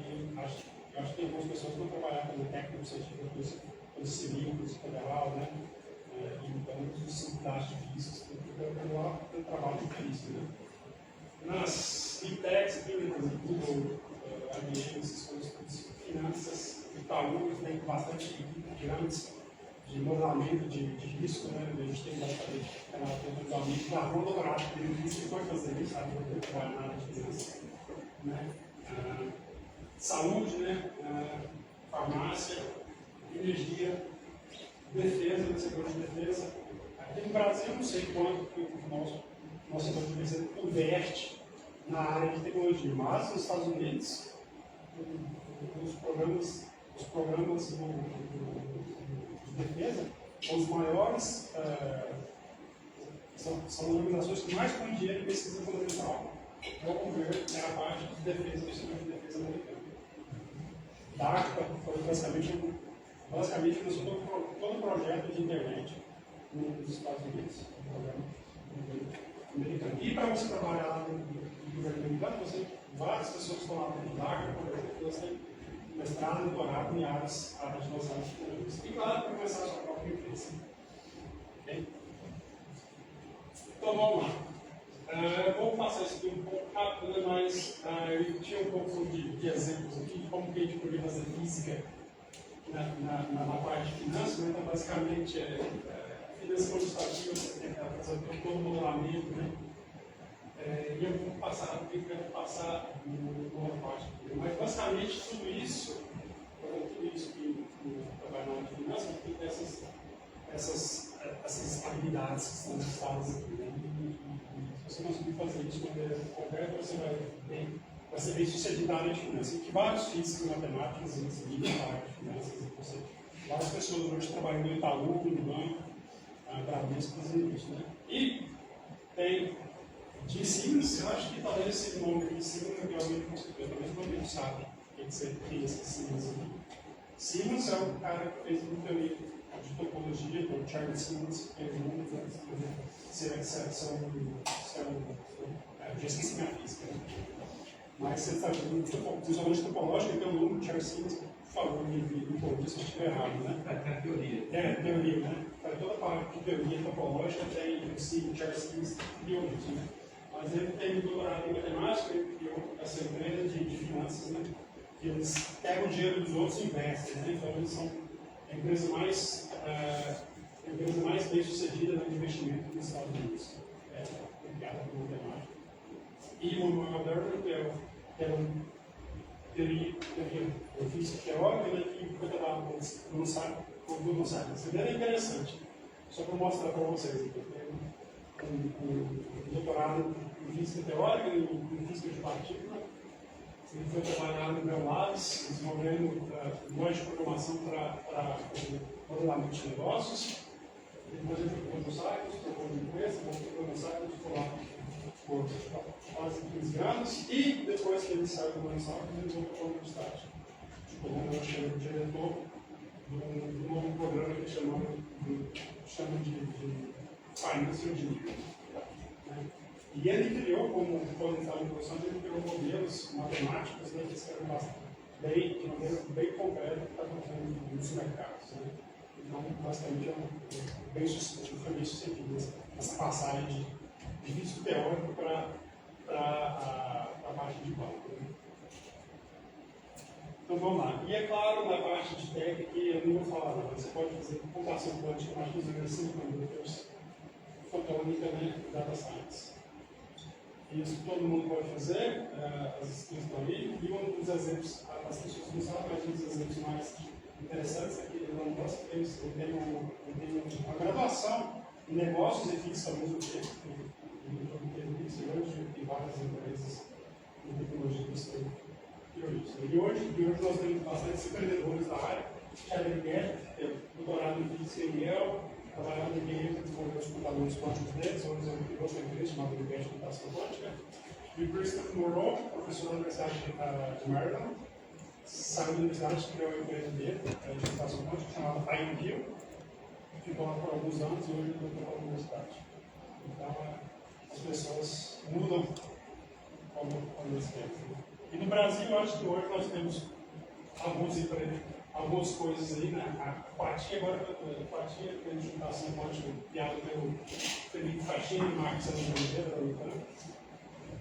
acho que tem algumas pessoas que vão trabalhar como técnico científico, polícia civil, polícia federal, né? Então, as habilidades difíceis, tem um trabalho difícil, né? Nas fintechs, aqui, Google, IBM, essas coisas, finanças, Itaú, tem bastante grandes de modelamento de risco, né? A gente tem basicamente modelamento da Ronda Dourado, que foi fazer isso, sabe? Não trabalha na área de finanças, né? Saúde, né? Farmácia, energia, defesa, no setor de defesa. Aqui no Brasil, eu não sei quanto que o nosso setor de defesa investe na área de tecnologia, mas nos Estados Unidos, os programas de defesa são os maiores, são as organizações que mais põem dinheiro em pesquisa fundamental. É o governo, é a parte de defesa do setor de defesa americano. DARPA foi basicamente todo projeto de internet nos Estados Unidos, um programa americano. E para você trabalhar lá no governo americano, várias pessoas que estão lá dentro do DARPA, por exemplo, elas têm mestrado, doutorado em áreas de lançamento de tecnologias. E claro, para começar a sua própria empresa. Okay? Então vamos lá. Vou passar isso aqui um pouco rápido, mas eu tinha um pouco de exemplos aqui de como que a gente poderia fazer física na parte de finanças, né? Então, basicamente, finanças quantitativas, você tem que fazer todo o modelamento, né? E eu vou passar numa parte aqui. Mas, basicamente, tudo isso que trabalha na área de finanças, tem que ter essas habilidades que são listadas aqui, né? Se você conseguir fazer isso de maneira concreta, você vai ser bem sucedido na área de finanças. E vários físicos e matemáticos seguem na área de finanças. Várias pessoas hoje trabalham no Itaú, no banco, Bradesco, fazendo isso. Né? E tem de Siemens, eu acho que talvez esse nome de Siemens é realmente considerado, talvez não gente sabe o que você tem esse Siemens aqui. Siemens é o cara que fez uma teoria de topologia, então Charles Siemens, que fez muito antes eu já esqueci minha física, né? Mas você está vendo, visualmente topológica, tem um nome, Charles Siemens, por favor, me corrija se eu estiver errado, né? É teoria. Teoria, né? Para toda parte de teoria topológica tem o Charles Siemens teoria, né? Mas ele tem doutorado em matemática, ele criou essa empresa de finanças, né? Que eles pegam o dinheiro dos outros e investem, né? Então eles são a empresa mais bem sucedida no investimento nos Estados Unidos, ligada por matemática. E o Manuel Derber, que era um físico teórico, que foi trabalhado com o Goldman Sachs. Isso é bem interessante. Só para mostrar para vocês aqui. Um doutorado em física teórica, em física de partícula. Ele foi trabalhar no Bell Labs, desenvolvendo linguagem de programação para modelamento de negócios. Depois ele foi para o Goldman Sachs, trocou de empresa, voltou para o Goldman Sachs, ficou lá por quase 15 anos. E depois que ele saiu do Goldman Sachs, ele voltou para a universidade. Como diretor de um novo programa que chama de Financial Engineering. E ele criou, como quando estava em produção, ele criou modelos matemáticos, né, que escrevem bastante, de maneira bem concreta que está acontecendo nos mercados. Né? Então, basicamente, bem sucedido essa passagem de físico teórico para a parte de banco. Né? Então, vamos lá. E é claro, na parte de técnica, eu não vou falar nada, você pode fazer computação quântica, máquinas de semiconductores, fotônica, né, data science. Isso todo mundo pode fazer, as skills estão aí, e um dos exemplos, as pessoas não sabem, mas um dos exemplos mais interessantes é que ele não gosta, ele tem uma graduação em negócios e física ao mesmo tempo, em várias empresas de tecnologia do sistema. E hoje nós temos bastante empreendedores da área, Kevin Guerra, doutorado em física em Yale, trabalhando em IBM para desenvolver os computadores quânticos deles, onde eu criou uma empresa chamada IBM de Computação Quântica. E o Christopher Moreau, professor da Universidade de Maryland, saiu da universidade, criou uma empresa dele de computação quântica chamada IMQ, ficou lá por alguns anos e hoje ele doutorou na universidade. Então, as pessoas mudam como eles querem. E no Brasil, eu acho que hoje nós temos algumas coisas aí, né? A Quartinha agora, a juntação quântica criada pelo Felipe Faxini e Marcos Oliveira,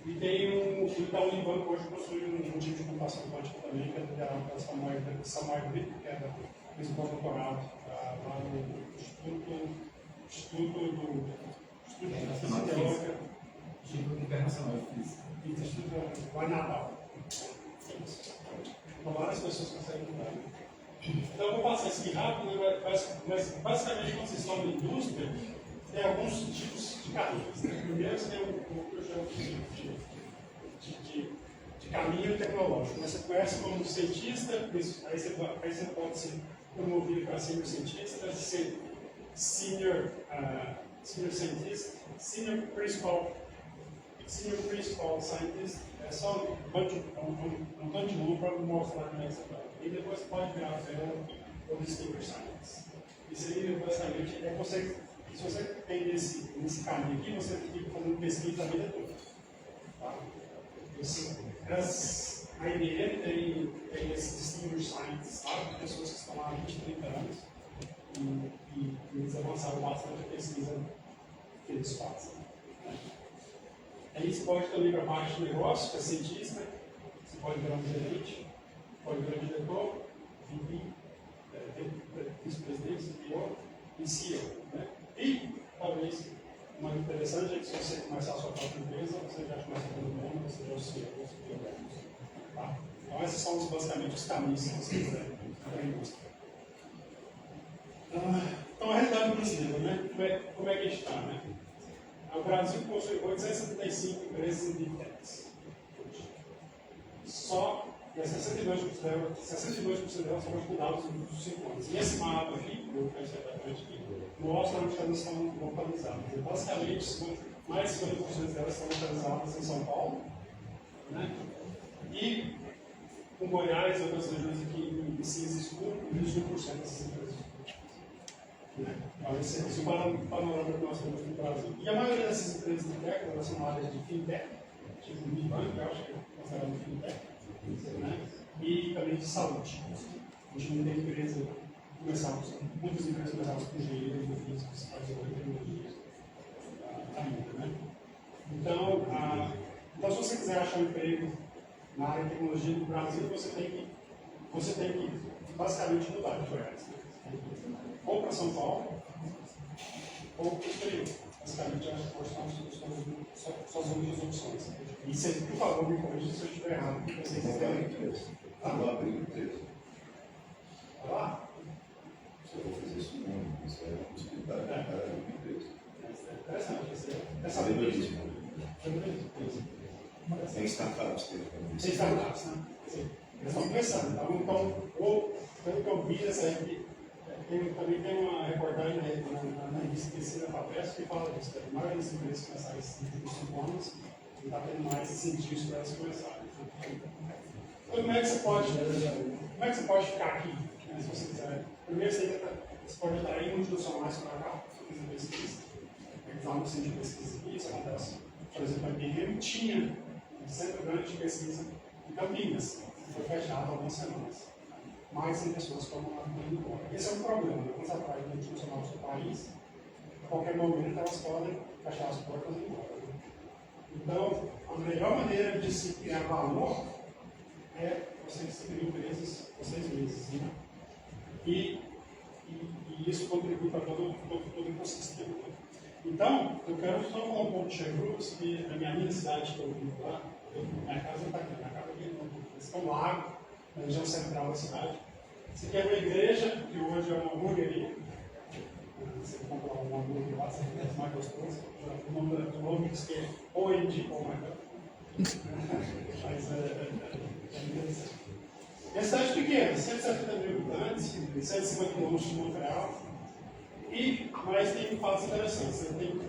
e tem o Unibanco hoje possui um tipo de computação quântica também, que é liderado pela Samuel Brito, que é da principal doutorado lá no Instituto Internacional de Física. Instituto lá em Natal. Então, várias pessoas conseguem mudar. Então, eu vou passar isso aqui rápido, mas basicamente, quando vocês estão na indústria, tem alguns tipos de carreiras. Primeiro, você tem o que eu chamo de caminho tecnológico. Você começa como cientista, aí você pode ser promovido para senior cientista, ser senior scientist, senior principal scientist. É só um tanto de número para mostrar como é que você vai. E depois pode virar fellow ou distinguished scientist. Isso aí, basicamente, se você tem nesse caminho aqui, você tem que ir fazendo pesquisa a vida toda. Tá? A IBM tem esses distinguished scientists, tá? Pessoas que estão lá há 20, 30 anos e eles avançaram bastante a pesquisa que eles fazem. Né? Aí você pode também para a parte de negócio, que é cientista, você pode virar um gerente, pode virar um diretor, VP, vice-presidente, CTO e CEO. Né? E, talvez, o mais interessante é que se você começar a sua própria empresa, você já começa a ter um nome, você já é o CEO, tá? Então, esses são basicamente os caminhos que você quiser para a indústria. Então, a realidade brasileira, né? Como é que a gente está, né? O Brasil possui 875 empresas em Big Techs. Só 62% delas foram estudadas nos últimos 5 anos. E esse mapa aqui, eu vou ficar aqui, mostra onde elas estão localizadas. Basicamente, mais de 50% delas estão localizadas em São Paulo. Né? E com Goiás e outras regiões aqui em cinza escuro, 21% dessas empresas. Então, esse é o panorama que nós temos no Brasil. E a maioria dessas empresas de tech, elas são áreas de fintech, tipo o Nubank, que eu acho que é considerado fintech, né? E também de saúde. Hoje muitas empresas começaram com engenheiros, físicos, fazendo tecnologias ainda, né? Então, quiser achar um emprego na área de tecnologia do Brasil, você tem que basicamente mudar de Goiás. Ou para São Paulo, ou para o exterior. Basicamente, são as únicas opções. E você, por favor, me corrija se eu estiver errado. Vocês querem? Vou abrir o texto. Vai lá? Eu vou fazer isso não, isso é uma possibilidade de cara do texto. Interessante. Essa Sabedorismo. Tem startups que Sem startups, né? Sim. Eles estão começando. Pelo que eu vi nessa aqui, também tem uma reportagem na revista Pesquisa Papesco que fala disso. A maioria das empresas começaram esses 5 anos e está tendo mais incentivos para elas começarem. Então, como é que você pode ficar aqui, né, se você quiser? Primeiro, você pode atrair multinacionais para cá, fazer pesquisa. Dá um centro de pesquisa aqui, isso acontece. Por exemplo, a IBM tinha um centro grande de pesquisa em Campinas, que foi fechado há algumas semanas. Mais 100 pessoas foram lá indo embora. Esse é um problema, né? Quando você atrai multinacional do seu país, a qualquer momento elas podem fechar as portas e ir embora. Né? Então, a melhor maneira de se criar valor é vocês terem empresas vocês mesmos. Né? E isso contribui para todo o ecossistema. Né? Então, eu quero só falar um pouco de Chevrolet, que na minha cidade que eu vivo lá, minha casa não está aqui, minha casa aqui é um lago, na região central da cidade. Isso aqui é uma igreja, que hoje é uma hamburgueria. Você comprar um hambúrguer lá, você é mais gostoso. O nome do nome diz que é ONG, ou mais. Mas é interessante. É uma cidade pequena, 170 mil habitantes, 150 quilômetros de Montreal. Mas tem fatos interessantes.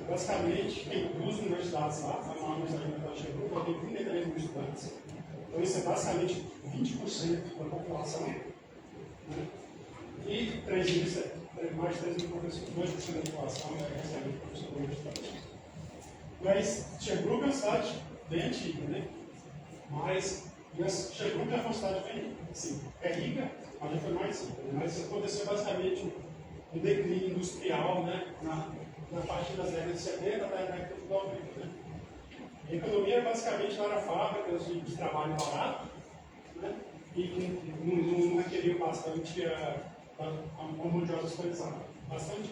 Basicamente, tem 2 universidades lá, a maior universidade da Chevrolet, tem 33 mil estudantes. Então, isso é basicamente 20% da população. Né? E mais de 3 mil professores, 2% da população é recebendo professor universitário. Mas Chevrolet é uma cidade bem antiga, né? Mas Chevrolet é uma cidade bem, assim, é rica, mas já foi mais rica. Né? Mas aconteceu basicamente um declínio industrial, né, na partir das décadas de 70 até a década de 90. Né? A economia basicamente era fábricas de trabalho barato, né, e não requeriam bastante a mão de obra especializada. Bastante.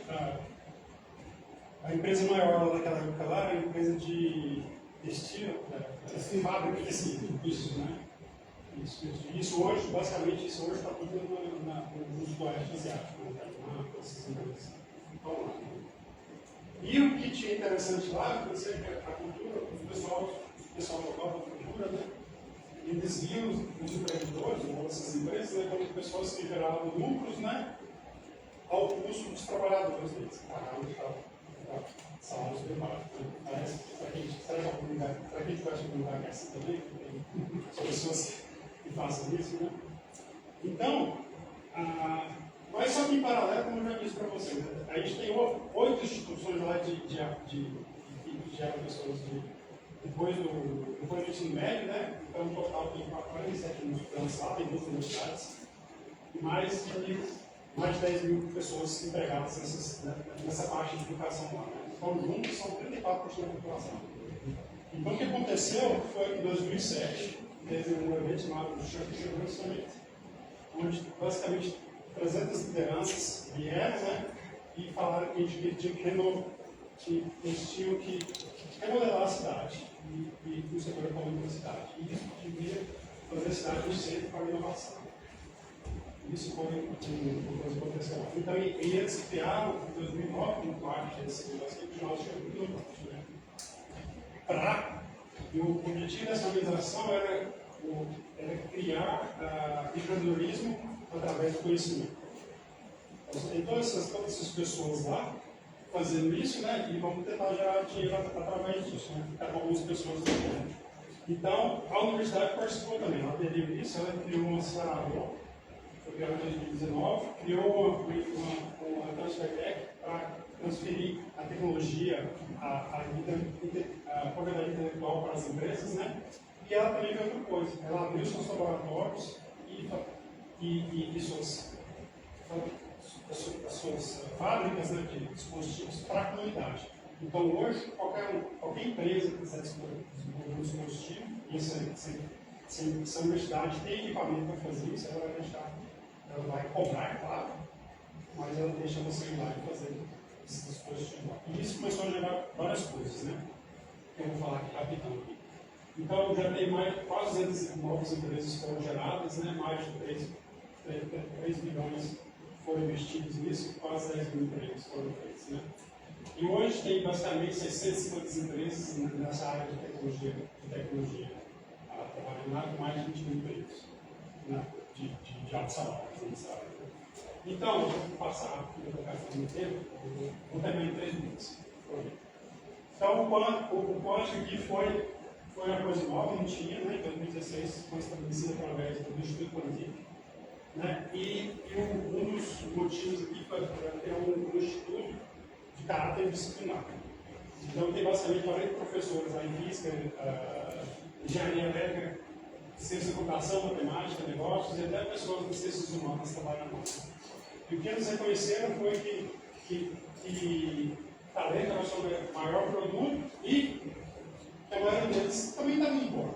A empresa maior daquela época lá era a empresa de estilo, fábrica de tecido, isso, né? Isso hoje, basicamente, isso hoje está tudo no Sudeste Asiático, né? E o que tinha interessante lá, eu sei que a cultura, o pessoal local da cultura, né? Eles viam os empreendedores, ou essas empresas, né, como pessoas que geravam lucros, né? Ao custo dos trabalhadores deles, pagavam salários bem baixos. Parece que será que a gente vai se comunicar aqui assim também? São pessoas que façam isso, né? Então, mas só que em paralelo, como eu já disse para vocês, a gente tem 8 instituições lá de pessoas depois do ensino médio, né? Então, no total tem 47 mil estudantes lá, tem 2 universidades, e mais de 10 mil pessoas empregadas nessa parte de educação lá. Né? Então, juntos, são 34% da população. Então, o que aconteceu foi que em 2007, teve um evento chamado Chevrolet Summit, onde basicamente 300 lideranças vieram, né, e falaram que a gente tinha que remodelar a cidade e o setor econômico da cidade. E isso devia fazer a cidade um centro para a inovação. Isso foi uma coisa que aconteceu lá. Então, e eles criaram, em 2009, uma parte desse negócio que nós chamamos de o objetivo dessa organização era criar empreendedorismo através do conhecimento. Então, tem todas essas pessoas lá fazendo isso, né? E vamos tentar gerar dinheiro através disso, né? Ficar com algumas pessoas lá. Então, a universidade participou também. Ela aderiu isso, ela criou um acelerador, foi criado em 2019, criou uma TransferTech para transferir a tecnologia, a propriedade intelectual para as empresas, né? E ela também fez outra coisa. Ela abriu seus laboratórios e suas fábricas, né, de dispositivos para a comunidade. Então, hoje, qualquer empresa que quiser desenvolver um dispositivo, se a universidade tem equipamento para fazer isso, ela vai cobrar, claro, mas ela deixa você ir lá e fazer esse dispositivo. E isso começou a gerar várias coisas, né? Que eu vou falar aqui rapidão. Então, já tem quase 200 novas empresas que foram geradas, né? Mais de 3 bilhões foram investidos nisso, quase 10 mil empregos foram feitos, né? E hoje tem basicamente 650 empresas nessa área de tecnologia trabalhando lá com mais de 20 mil empregos, né? de alto salário nessa área. Então, vou passar, eu vou gastar muito tempo, vou terminar em 3 minutos. Então, o código aqui foi uma coisa nova, não tinha, né? Em 2016 foi estabelecido através do Instituto Quantic, né? E um dos motivos aqui foi ter um instituto de caráter disciplinar. Então, tem basicamente 40 professores lá em física, engenharia elétrica, ciência da computação, matemática, negócios e até pessoas de ciências humanas trabalhando lá. E o que eles reconheceram foi que talento era o seu maior produto e que a maioria deles também estava indo embora.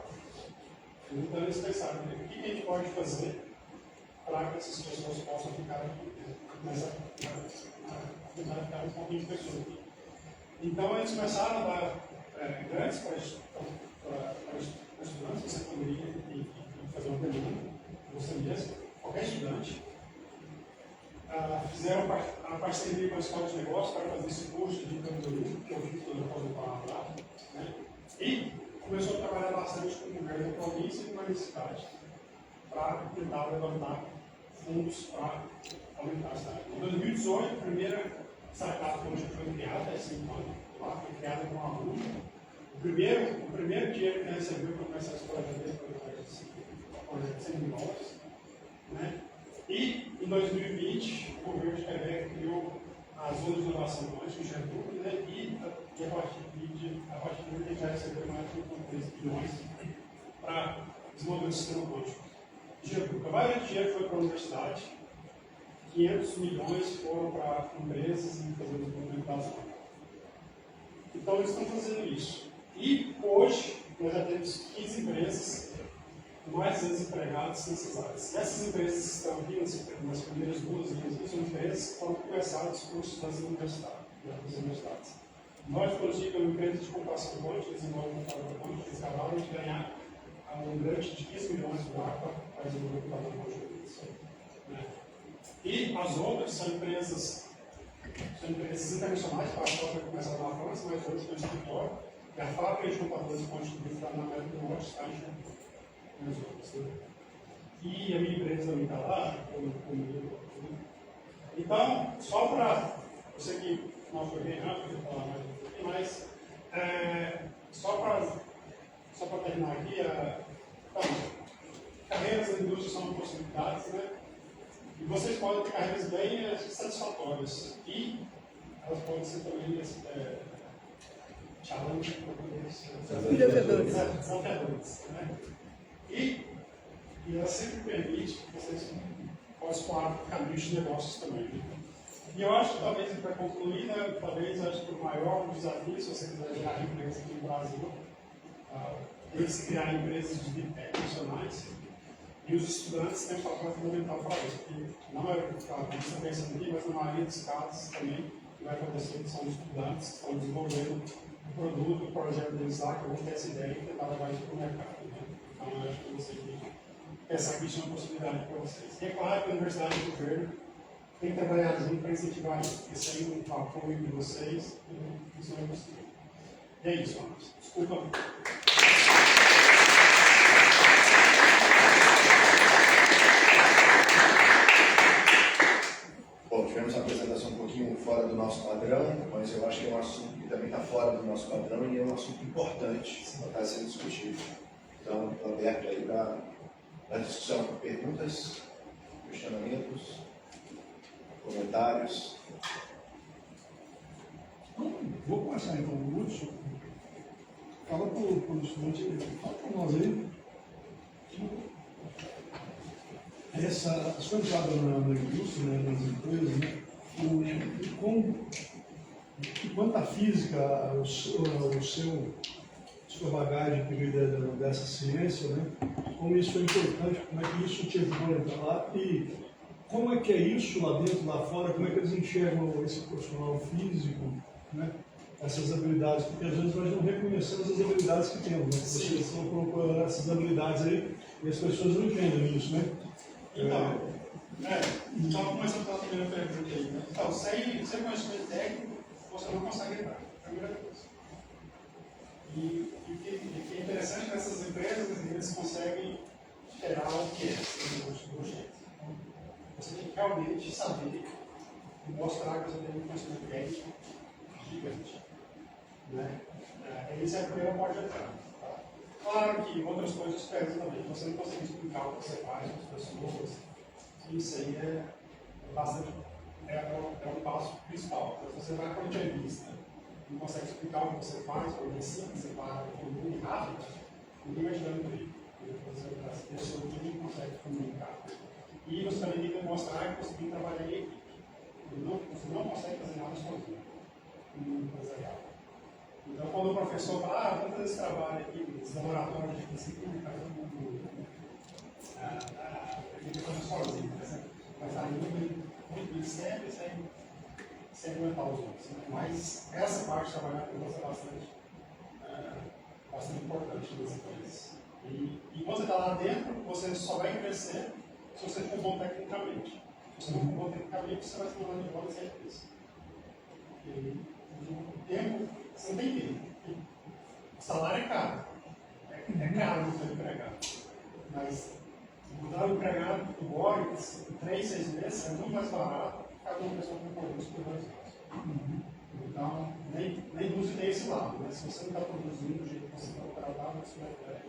Então, eles pensaram, o que a gente pode fazer para que essas pessoas possam ficar aqui, tentar ficar um pouquinho de pessoas aqui. Então, eles começaram a dar grandes para estudantes, você poderia fazer uma pergunta, você mesmo, qualquer estudante. Fizeram a parceria com a Escola de Negócios para fazer esse curso de empreendedorismo, que eu fiz quando eu fazer palavra lá, né? E começou a trabalhar bastante com o governo da província e com a universidade para tentar levantar fundos para aumentar a cidade. Em 2018, a primeira startup hoje foi criada, foi criada com um aluno. O primeiro dinheiro que recebeu para começar esse projeto foi de 100 mil dólares. Né? E em 2020, o governo de Quebec criou a Zona de Inovação Quântica, em Getúlio, né? E a partir daí a gente já recebeu mais de 1,3 bilhões para desenvolver o sistema quântico. A maioria do dinheiro foi para a universidade, 500 milhões foram para empresas e fazer o desenvolvimento da zona. Então eles estão fazendo isso. E hoje nós já temos 15 empresas com mais de 200 empregados nessas áreas. Essas empresas que estão aqui nas primeiras 2 linhas são empresas que foram começar os cursos das universidades. Nós, por exemplo, uma empresa de computação quântica, desenvolve um computador quântico, eles acabaram de ganhar um grant de 15 milhões de dólares para desenvolver um computador quântico. E as outras são empresas internacionais, para a própria começar na França, mas hoje no escritório. E a fábrica de computadores quânticos que está na América do Norte está em as outras. Né? E a minha empresa também está lá, comigo. Então, só para. Eu sei que não foi bem rápido, eu vou falar mais um pouquinho, mas só para terminar aqui, então, carreiras na indústria são possibilidades, né? E vocês podem ter carreiras bem satisfatórias. E elas podem ser também challenge para poder desafiadores. Né? E ela sempre permite que vocês possam explorar caminhos de negócios também. Né? E eu acho que talvez, para concluir, né, acho que o maior desafio, se você quiser gerar empresas aqui no Brasil, é se criar empresas de deep tech nacionais. E os estudantes têm um papel fundamental para isso, porque na maioria dos casos, a gente está pensando aqui, mas na maioria dos casos também, o que vai acontecer que são os estudantes que estão desenvolvendo o produto, o projeto deles lá, que vão ter essa ideia e tentar levar isso para o mercado. Né? Então, eu acho que vocês têm que pensar que isso é uma possibilidade para vocês. E é claro que a universidade e o governo tem que trabalhar junto para incentivar isso, porque sem o apoio de vocês, isso não é possível. E é isso, Marcos. Desculpa. Bom, tivemos uma apresentação um pouquinho fora do nosso padrão, mas eu acho que é um assunto que também está fora do nosso padrão e é um assunto importante para estar sendo discutido. Então, estou aberto aí para a discussão, perguntas, questionamentos, comentários. Vou começar então, Lúcio. Fala para o estudante, fala para nós aí. As coisas que na indústria, né, nas empresas, né, E quanto à física, sua bagagem que veio dessa ciência, né? Como isso é importante, como é que isso te ajudou a entrar lá e como é que é isso lá dentro, lá fora, como é que eles enxergam esse profissional físico, né? Essas habilidades, porque às vezes nós não reconhecemos as habilidades que temos, né? Vocês estão colocando essas habilidades aí e as pessoas não entendem isso, né? Então, começando pela primeira pergunta aí, né? Então, sem conhecimento técnico, você não consegue entrar, primeira coisa. E o que é interessante nessas empresas, eles conseguem gerar o que é do jeito. Então, você tem que realmente saber e mostrar que você tem um conhecimento técnico gigante. Né? Essa é a primeira porta de entrada. Tá? Claro que outras coisas pesam também. Você não consegue explicar o que você faz para as pessoas. Isso aí é bastante. É um passo principal. Então, se você vai para uma entrevista e não consegue explicar o que você faz, ou ensina que você faz, ou muito rápido, ninguém vai te dar emprego. As pessoas não conseguem comunicar. E você também tem que demonstrar que você tem que trabalhar em equipe. Você não consegue fazer nada sozinho no mundo empresarial. Então, quando o professor fala, vamos fazer esse trabalho aqui, esse laboratório de física, todo mundo sozinho, mas está muito sempre sem aguentar os outros. Né? Mas essa parte de trabalhar com você é bastante importante nas empresas. E quando você está lá dentro, você só vai crescer se você for bom tecnicamente. Se você não for bom tecnicamente, você vai se mandar de volta sem isso. E o tempo, você não tem tempo. O salário é caro. É caro não ser empregado. Mas mudar o empregado do Borg, em 3, 6 meses, é muito mais barato que cada uma pessoa com produto por 2 anos. Então, nem use desse lado. Né? Se você não está produzindo do jeito que você está trabalhando, você vai ter.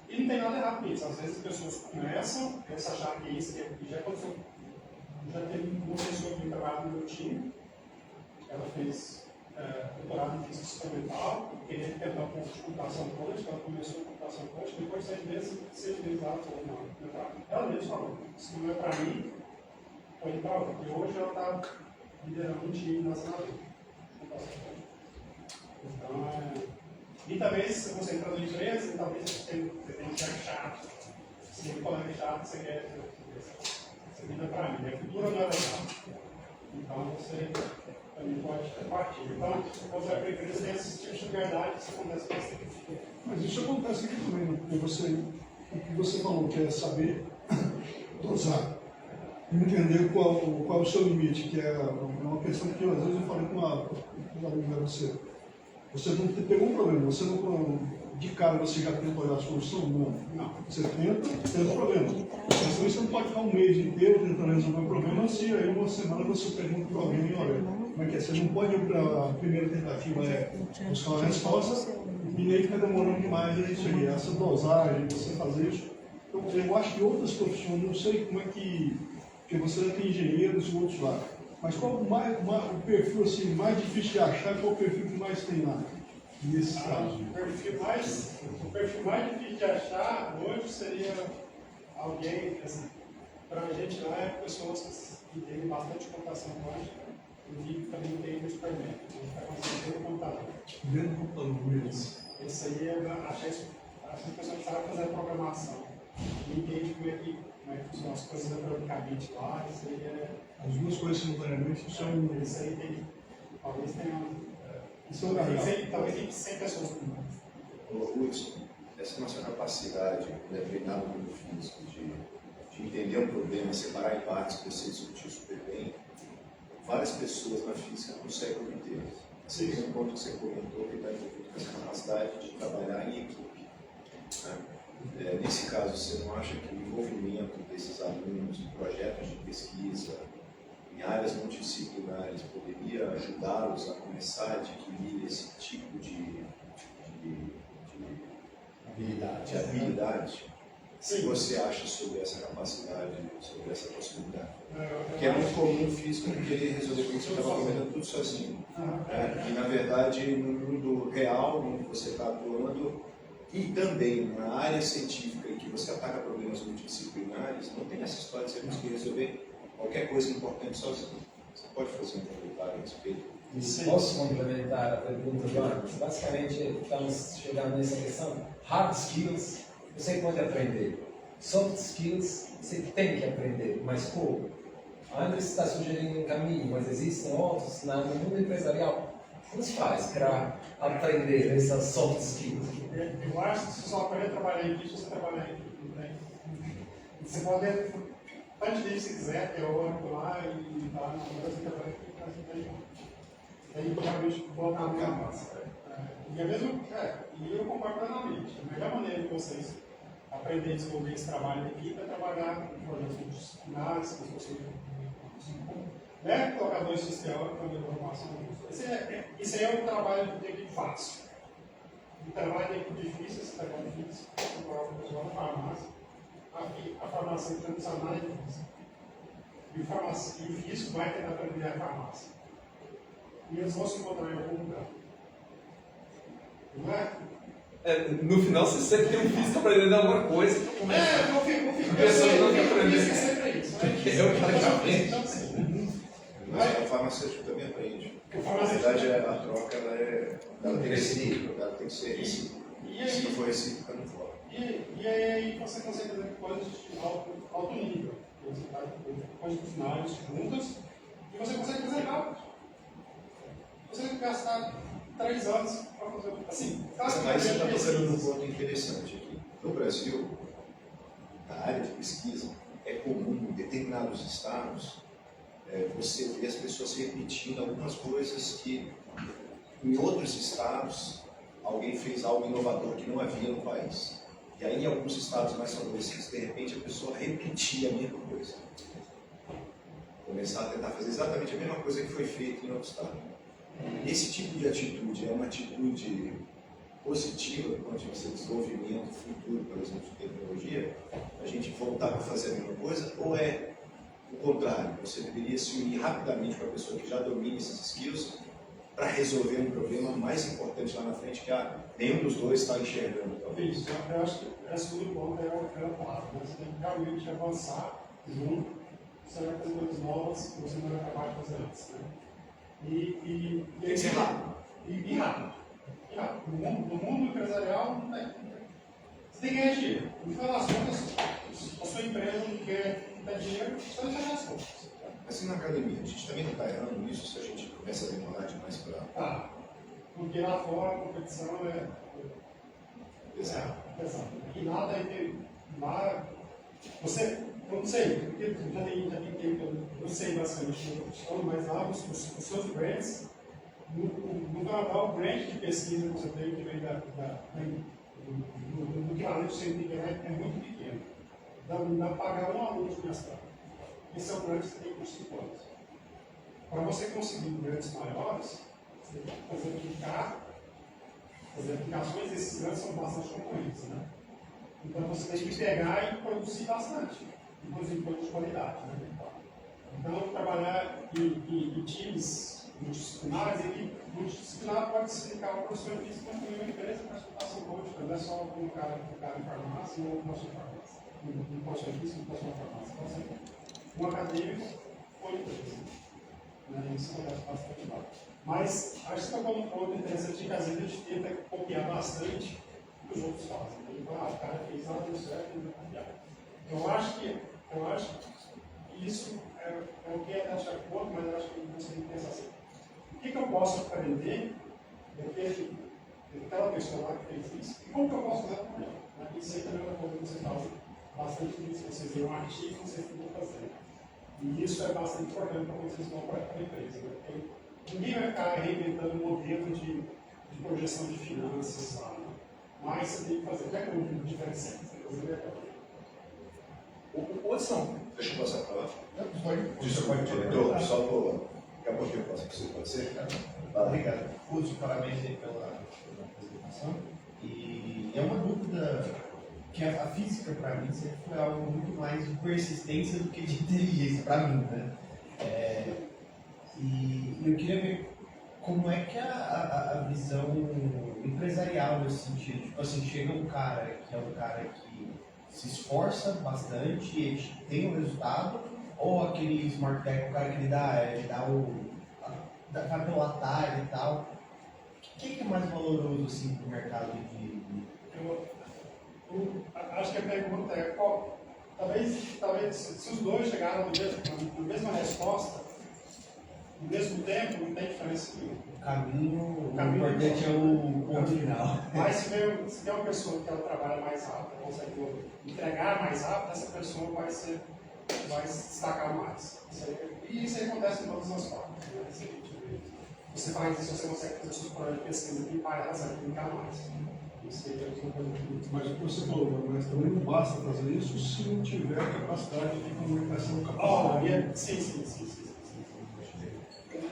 E não tem nada errado nisso. Às vezes as pessoas começam, pensam achar que isso já aconteceu. Já teve uma pessoa que trabalhava no meu time, ela fez doutorado em física experimental, queria tentar um pouco de computação quântica, ela começou com computação quântica, depois de 6 meses lá, ela falou, não, ela mesma falou, se não é para mim, foi para outra. E hoje ela está liderando um time nacional de computação quântica. Então, e talvez, se você entrar na empresa, talvez você tenha que ser chato. Se tem um colega chato, você quer. Você vida para mim. A cultura não é legal. Então você também pode partir. Então, quando você vai para a empresa, tem esses tipos de liberdade, isso acontece bastante. Mas isso acontece aqui também, né? Porque o que você falou, que é saber dosar. Entender qual é o seu limite, que é uma questão que às vezes eu falei com um aluno você. Você não pegou um problema, você não, de cara você já tenta olhar a solução? Não. Você tenta o problema. Mas você não pode ficar um mês inteiro tentando resolver o problema se aí uma semana você pergunta para alguém e olha, como é que é? Você não pode ir para a primeira tentativa buscar uma resposta e nem fica demorando demais, é isso aí, essa dosagem, você fazer isso. Eu acho que outras profissões, não sei como é que porque você tem engenheiros e outros lá. Mas qual o perfil assim, mais difícil de achar, qual o perfil que mais tem lá? Nesse caso? O perfil mais difícil de achar hoje seria alguém, assim, para a gente lá é pessoas que têm bastante computação quântica e que também tem um experimento, que está acontecendo dentro do computador. Dentro do computador mesmo. Esse aí é achar as pessoas que sabem fazer a programação e entende como é que funcionam as coisas eletronicamente lá, isso aí é. As duas coisas simultaneamente são. Isso aí tem. Talvez tenha. Talvez tenha 100 pessoas por mundo. Hudson, essa nossa capacidade, treinar no mundo físico, de entender um problema, separar em partes que você discutiu super bem, várias pessoas na física conseguem obter. Esse é um ponto que você comentou que está envolvido com essa capacidade de trabalhar em equipe. Né? Nesse caso, você não acha que o envolvimento desses alunos em projetos de pesquisa, em áreas multidisciplinares, poderia ajudá-los a começar a adquirir esse tipo de habilidade? O que você acha sobre essa capacidade, sobre essa possibilidade? Porque é muito comum o físico querer resolver como você estava comentando tudo sozinho. E, na verdade, no mundo real, onde você está atuando, e também na área científica em que você ataca problemas multidisciplinares, não tem essa história de você conseguir resolver qualquer coisa importante sozinho. Você pode fazer um comentário a respeito? Posso complementar a pergunta do Marcos? Basicamente, estamos chegando nessa questão. Hard skills, você pode aprender. Soft skills, você tem que aprender. Mas como? A André está sugerindo um caminho, mas existem outros no mundo empresarial. Como se faz para aprender essas soft skills? Eu acho que você só aprende a trabalhar em equipe se você trabalhar em equipe. Né? Você pode tanto de se quiser, teórico lá e tal, mas você trabalha em equipe, você tem aí realmente botar a mão na massa. E é mesmo, e eu concordo plenamente. A melhor maneira de vocês aprenderem a desenvolver esse trabalho em equipe é trabalhar com formações multidisciplinares, com vocês, né? Colocar dois sistemas para a formação. Isso aí é um trabalho de equipe fácil. O trabalho de equipe difícil, esse trabalho difícil, você coloca o pessoal na farmácia. A farmácia tradicional é difícil. E o físico vai tentar aprender a farmácia. E eles vão se encontrar em algum lugar. Não é? No final, você sempre tem um físico aprendendo alguma coisa. Eu fico Pessoas não aprendem. isso é sempre isso. Eu quero que aprenda. Mas o farmacêutico também aprende. Na verdade, a troca ela tem que ser, ela tem que ser recíproca. Se não for recíproca, não for. E aí você consegue fazer coisas de alto nível. Você faz coisas finais juntas e você consegue fazer rápido. Você tem que gastar 3 anos para fazer assim. Mas você está tocando num ponto interessante aqui. No Brasil, na área de pesquisa, é comum em determinados estados você ver as pessoas repetindo algumas coisas que em outros estados alguém fez algo inovador que não havia no país. E aí em alguns estados mais favorecidos, de repente a pessoa repetia a mesma coisa. Começar a tentar fazer exatamente a mesma coisa que foi feita em outro estado. Esse tipo de atitude é uma atitude positiva do ponto de vista de desenvolvimento futuro, por exemplo, de tecnologia, a gente voltar para fazer a mesma coisa, ou é o contrário, você deveria se unir rapidamente com a pessoa que já domina esses skills para resolver um problema mais importante lá na frente que nenhum dos dois está enxergando. Talvez. Isso, eu acho que esse segundo ponto é o claro. Você tem que realmente avançar junto, você vai fazer coisas novas que você não era capaz de fazer antes. Né? E rápido. E rápido. No mundo empresarial, você tem que ganhar dinheiro. No final das contas, a sua empresa não quer dar dinheiro, você vai fazer as contas. Assim, na academia, a gente também não está errando nisso se a gente começa a demorar demais para... Porque lá fora a competição é... Exato. E nada é... Você... Eu não sei, porque já tem tempo, eu sei basicamente o que eu estou falando, mas lá os seus brands, no Canadá, o brand de pesquisa que você tem, que vem do equivalente científico é muito pequeno. Dá para pagar um aluno de mestrado. Esse é o brand que você tem por 5 anos. Para você conseguir brands maiores, você tem que fazer aplicações, esses brands são bastante concorrentes, né? Então você tem que pegar e produzir bastante. Inclusive produtos de qualidade. Né? Então, trabalhar em times multidisciplinares, e equipe multidisciplinar pode significar uma professora de física como uma empresa para explotação coach, não é só um cara em farmácia ou uma farmácia. Não pode ser física, não pode ser uma farmácia, pode ser um acadêmico ou empresa. Né? Isso acontece bastante lá. Mas acho que é um ponto interessante que às vezes a gente tenta copiar bastante o que os outros fazem. Então, o cara fez nada, deu certo, ele vai copiar. Eu acho que isso é o que é de acordo, mas eu acho que você tem que pensar assim. O que eu posso aprender daquela pessoa lá que fez isso? E como que eu posso fazer com ela? Isso aí também é uma coisa que você faz bastante disso. Vocês veem um artigo que vocês estão fazendo. E isso é bastante importante para vocês vão para a empresa. Né? Porque ninguém vai ficar reinventando um modelo de projeção de finanças, sabe? Mas você tem que fazer. O que é que é um diferenciante? Você tem que fazer. Hudson, Deixa eu passar para lá. Desculpa, Diretor, só vou... Daqui a pouco eu passo para você, pode ser? Obrigado. Uso, parabéns aí pela apresentação. E é uma dúvida que a física, para mim, sempre foi algo muito mais de persistência do que de inteligência, para mim, né? E eu queria ver como é que a visão empresarial nesse sentido. Tipo assim, chega um cara que é um cara que se esforça bastante, ele tem um resultado, ou aquele smart tech, o cara que ele vai pelo atalho e tal. O que é mais valoroso assim pro mercado Eu acho que a pergunta é qual. Talvez se os dois chegaram na mesma resposta, no mesmo tempo, não tem diferença nenhuma. O caminho importante é o ponto final. Mas se tem uma pessoa que ela trabalha mais rápido, consegue entregar mais rápido, essa pessoa vai se destacar mais. Isso aí acontece em todas as partes. Né? Você faz isso, você consegue fazer suas provas de pesquisa bem paradas, vai clicar mais. Isso aí é uma coisa muito. Mas o que você falou, mas também não basta fazer isso se não tiver capacidade de comunicação capaz. Sim.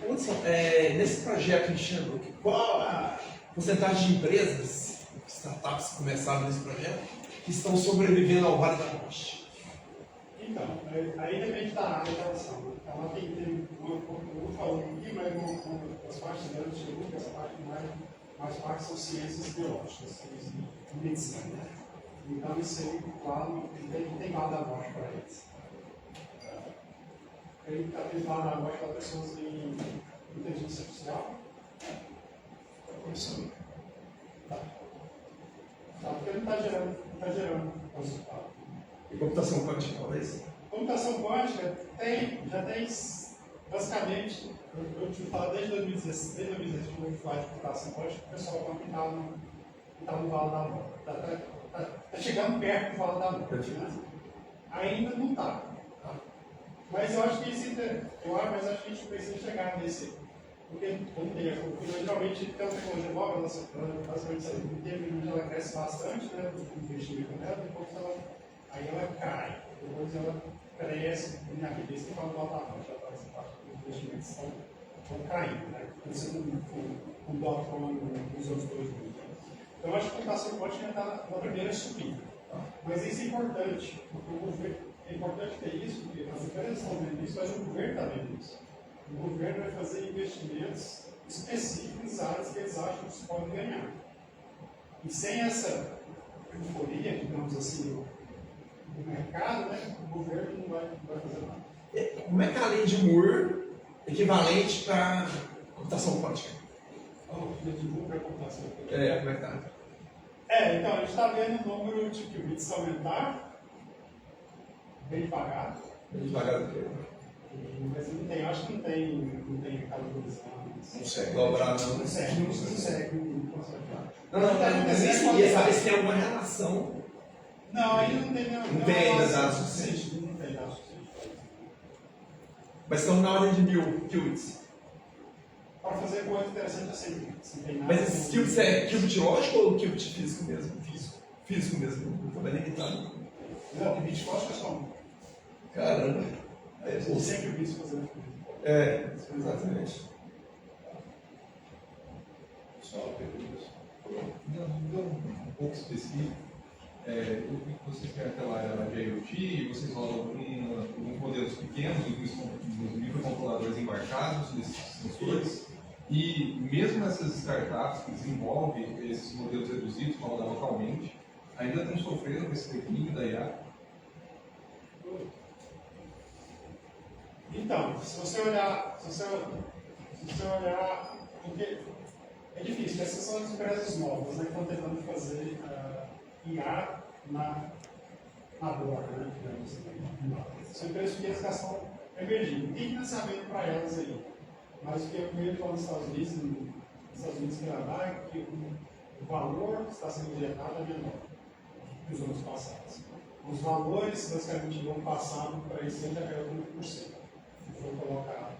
Hudson, nesse projeto que a gente chama, qual a porcentagem de empresas, startups que começaram nesse projeto, que estão sobrevivendo ao Vale da Morte? Então, aí depende da área da ação. Ela tem eu vou falar aqui, mas uma das partes dela chegou, que essa parte mais parte são ciências biológicas, ciências de medicina. Né? Então, isso aí, claro, tem Vale da Morte para eles. Ele está tentando agora para pessoas em inteligência artificial. Porque ele está gerando resultado. E computação quântica, talvez? Computação quântica já tem basicamente, eu te falo desde 2016, que eu vou falar de computação quântica, o pessoal está no Vale da Morte. Está chegando perto do Vale da Morte. Né? Ainda não está. Mas eu acho que mas acho que a gente precisa chegar nesse. Porque geralmente tem uma tecnologia nova, basicamente ela cresce bastante, né? O investimento dela, depois ela cai. Depois ela cresce, na cabeça que fala do altamento, já está essa parte dos investimentos estão caindo, né? Acontecendo com o dot-com nos anos 2000. Então eu acho que a computação quântica está na primeira subida. Mas isso é importante, porque é importante ter isso, porque as empresas estão vendo isso, mas o governo está vendo isso. O governo vai fazer investimentos específicos nas áreas que eles acham que eles podem ganhar. E sem essa euforia, digamos assim, do mercado, né, o governo não vai fazer nada. Como é que a lei de Moore é equivalente para computação quântica? Lei de Moore para computação quântica? Como é que está? Então, a gente está vendo o número de qubits aumentar, bem devagar. Bem devagar do que? Mas não tem, acho que não tem calorização. Não segue. Dobrar, Não consegue. Não, mas eu queria saber se tem alguma relação. Não, ainda não tem nenhuma. Não tem ainda dados suficientes. Não tem dados suficientes. Mas estão na ordem de 1000 qubits. Para fazer coisa interessante assim, sem tem nada. Mas esses qubits é qubit lógico ou qubit físico mesmo? Físico mesmo, não estou bem limitado. Não, qubit lógico é só um. Caramba. Tem sempre qubits fazendo. Exatamente. Só perguntas. Um pouco específico. Eu vi que vocês têm aquela área de IoT, vocês rodam alguns modelos pequenos, nos microcontroladores embarcados, desses sensores, e mesmo essas startups que desenvolvem esses modelos reduzidos para rodar localmente, ainda estão sofrendo com esse declínio da IA. Então, se você olhar, porque é difícil, essas são as empresas novas, né, que estão tentando fazer IA na borda, né, digamos assim. São empresas pequenas que estão emergindo. Tem financiamento para elas aí. Mas o que eu vejo lá nos Estados Unidos e Canadá, é que o valor que está sendo injetado é menor que os anos passados. Os valores, basicamente, do ano passado para esse ano já caiu 30%. Vou colocar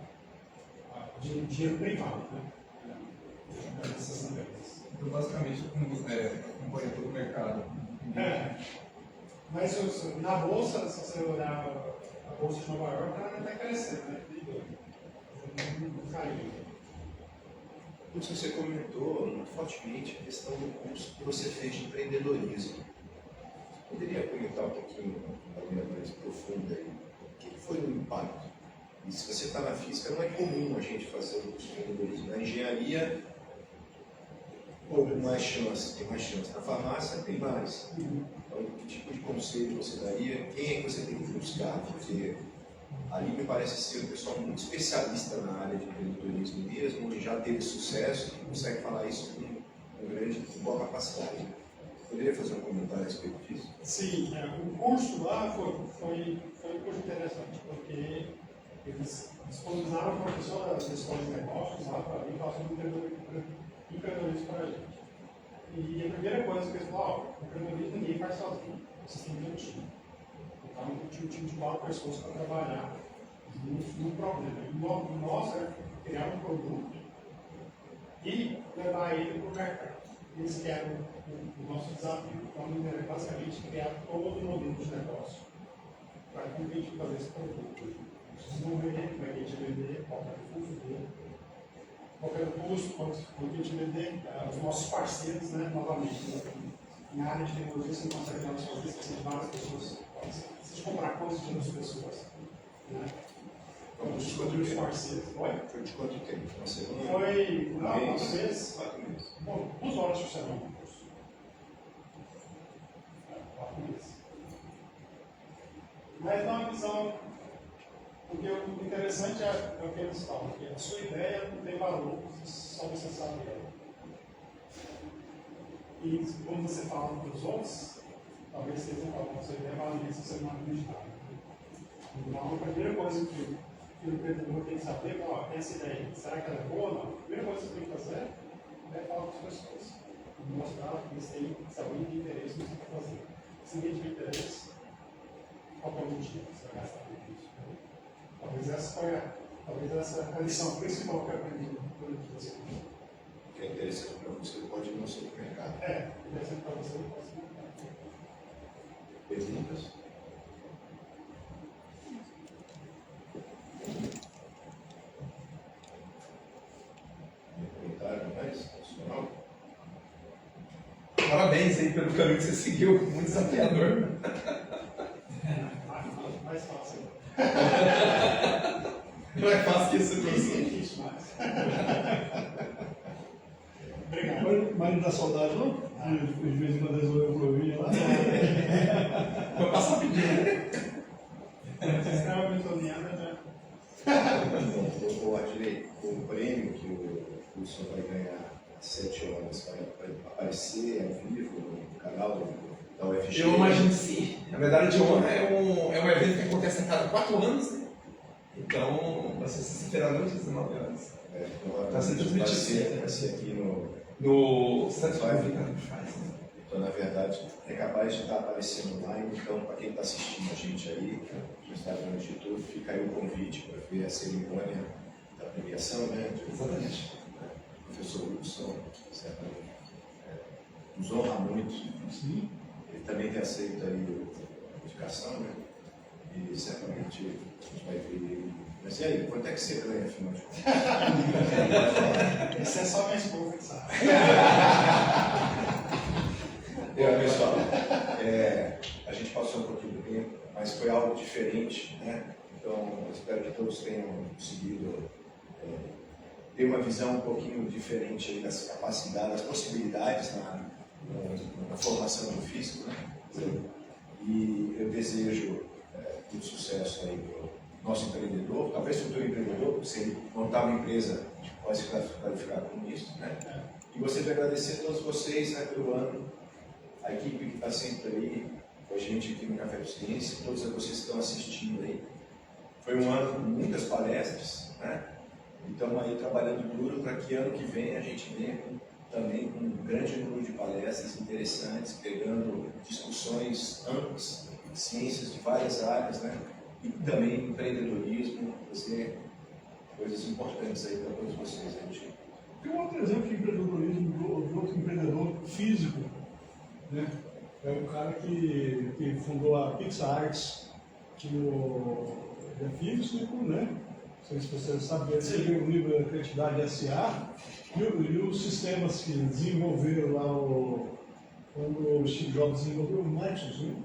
dinheiro privado, né? Essas empresas. Então, basicamente, acompanha todo o mercado. Mas na bolsa, se você olhar a bolsa de Nova York, ela está crescendo, né? Não caiu. Você comentou muito fortemente a questão do curso que você fez de empreendedorismo. Poderia comentar um pouquinho, de maneira mais profunda aí, o que foi o impacto? E se você está na física, não é comum a gente fazer o curso de empreendedorismo. Na engenharia, pouco mais chance, tem mais chance. Na farmácia, tem mais. Então, que tipo de conselho você daria? Quem é que você tem que buscar? Porque Ali me parece ser um pessoal muito especialista na área de empreendedorismo mesmo, e já teve sucesso, e consegue falar isso com boa capacidade. Poderia fazer um comentário a respeito disso? Sim, o curso lá foi um curso interessante, porque eles disponibilizaram uma professora das escolas de negócios lá para vir falar sobre empreendedorismo para a gente. E a primeira coisa que eles falaram, o empreendedorismo ninguém faz sozinho, vocês têm que ter um time. Então, tinha um time de 4 pessoas para trabalhar no problema. E nós criar um produto e levar ele para o mercado. Eles querem o nosso desafio, então, é basicamente criar todo o modelo de negócio para como a gente fazer esse produto. Desenvolver, como é que a gente vender, qual é o custo dele, qual é o custo, quanto a gente vender, os nossos parceiros, né, novamente. Em área de tecnologia, você não consegue dar só isso, de várias pessoas. Precisa comprar coisas de outras pessoas. Né? Então, descobrir os parceiros. Foi de quanto tempo? Uma semana? Foi, não, 4 meses. 4 meses. Bom, 2 horas por semana no curso. 4 meses. Mas dá uma visão, porque o interessante é o que eles falam, que a sua ideia não tem valor, só você sabe ela. E quando você fala para os outros, talvez vocês não falam, a sua ideia valoriza se você não acreditar. Então, a primeira coisa que o empreendedor tem que saber, essa ideia, será que ela é boa ou não? A primeira coisa que você tem que fazer é falar com as pessoas. Mostrar que eles têm saúde e interesse no que você está fazendo. Se ninguém tiver interesse, qual é o motivo que você vai gastar com isso? Talvez essa foi a lição principal que eu aprendi durante você. Que é interessante para você, pode não ser do mercado. É, interessante para você, não pode ser do mercado. Perguntas? Comentário mais adicional? Parabéns aí pelo caminho que você seguiu, muito desafiador. Mais fácil. Não é fácil que isso Isso é difícil, mas. Obrigado. Mas não dá saudade, não? De vez em quando resolver um probleminha lá. Vai passar um pedido. Se escreve a metodinha, né? Eu Adilei, o prêmio que o curso vai ganhar às 7 horas vai aparecer ao vivo no canal da UFG. Eu imagino que sim. A medalha de honra é um evento que acontece a cada 4 anos, né? Então, vai ser sexta-feira à noite, às 19 horas. Vai ser transmitido. Vai ser aqui no Centro Americano que faz. Né? Então, na verdade, é capaz de estar aparecendo online. Então, para quem está assistindo a gente aí, no Instagram do Instituto, fica aí o convite para ver a cerimônia da premiação, né? Exatamente. O professor Wilson, certamente, nos honra muito. Sim. Ele também tem aceito aí a indicação, né? E certamente a gente vai ver ele. Mas e aí, quanto é que você ganha, afinal de contas? Isso é só minha esposa que sabe. Pessoal, a gente passou um pouquinho do tempo, mas foi algo diferente, né? Então, eu espero que todos tenham conseguido ter uma visão um pouquinho diferente aí das capacidades, das possibilidades na formação do físico, né? E eu desejo muito sucesso aí para o nosso empreendedor, talvez futuro empreendedor, se ele montar uma empresa, pode se qualificar com isso, né? E gostaria de agradecer a todos vocês, né, pelo ano, a equipe que está sempre aí com a gente aqui no Café do Ciência, todos vocês que estão assistindo aí. Foi um ano com muitas palestras, né? E estamos aí trabalhando duro para que ano que vem a gente venha também com um grande número de palestras interessantes, pegando discussões amplas, ciências de várias áreas, né? E também empreendedorismo, fazer coisas importantes aí para todos vocês. Tem um outro exemplo de empreendedorismo de outro empreendedor físico, né? É um cara que fundou a PixArts, que é físico, né? Não sei se vocês sabem, ele escreveu o livro Criatividade S.A. E os sistemas que desenvolveram lá quando o Steve Jobs desenvolveu o Nexus, né?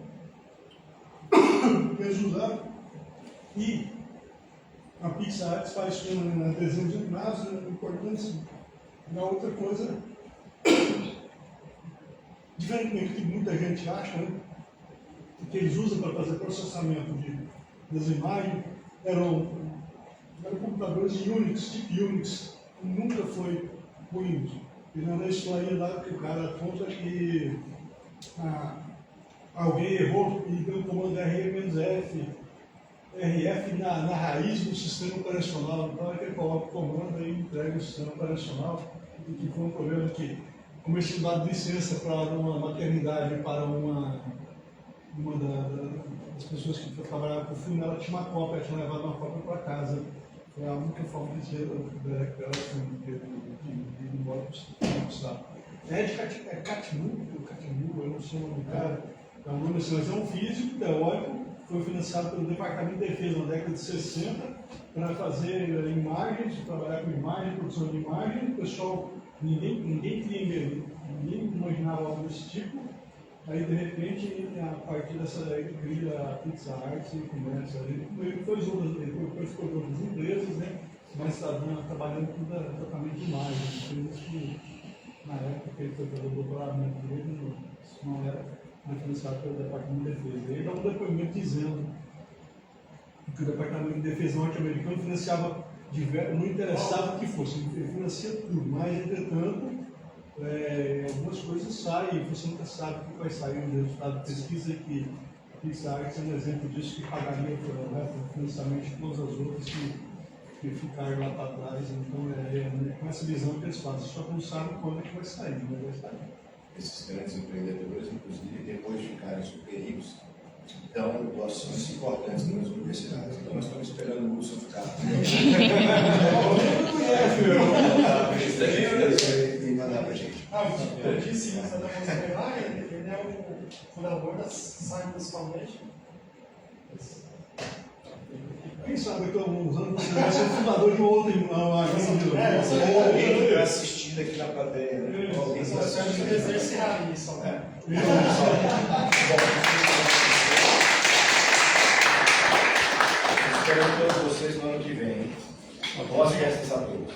Eles usaram. E a PixArts faz com desenho de ginásio, importante. Na outra coisa, diferentemente do que muita gente acha, né? Que eles usam para fazer processamento das imagens, eram computadores Unix, tipo Unix, nunca foi Windows. E na história lá que o cara conta que alguém errou e deu o comando RF na raiz do sistema operacional. Então é que ele coloca o comando e entrega o sistema operacional. E que foi um problema que, como eles tinham dado licença para uma maternidade para uma das pessoas que trabalhavam com o filme, ela tinha uma cópia, ela tinha levado uma cópia para casa. Foi a única forma de dizer dela de ir embora para o Catmull, eu não sei o nome do cara, é um nome assim, mas é um físico teórico, foi financiado pelo Departamento de Defesa na década de 60 para fazer imagens, trabalhar com imagem, produção de imagem. O pessoal, ninguém imaginava algo desse tipo. Aí, de repente, a partir dessa daí, cria a Pizza Arts e começa. Ele depois ficou de outras empresas, né? Mas está trabalhando com tratamento de imagem, coisas que, na época que ele foi fazer o doutoramento dele, não era financiado pelo Departamento de Defesa. Ele dá um depoimento dizendo que o Departamento de Defesa norte-americano financiava, não interessava que fosse, ele financia tudo, mas, entretanto, algumas coisas saem, você nunca sabe o que vai sair no resultado de pesquisa, que a Pizza Arts é um exemplo disso, que pagaria o financiamento de todas as outras que ficaram lá para trás. Então, com essa visão que eles fazem, só que não sabem quando é que vai sair, não vai sair. Esses grandes empreendedores, inclusive, depois de ficarem superiores, dão doações importantes nas universidades. Então, nós estamos esperando o Wilson ficar. E mandar para a gente. Eu disse antes da Mostra, ele é o fundador da Science Foundation. Quem sabe que alguns anos você vai ser o fundador de um outro Alguém assistindo aqui na plateia, né? Alguém Só serve de exercer isso, né? Espero todos vocês no ano que vem. Boas festas a todos.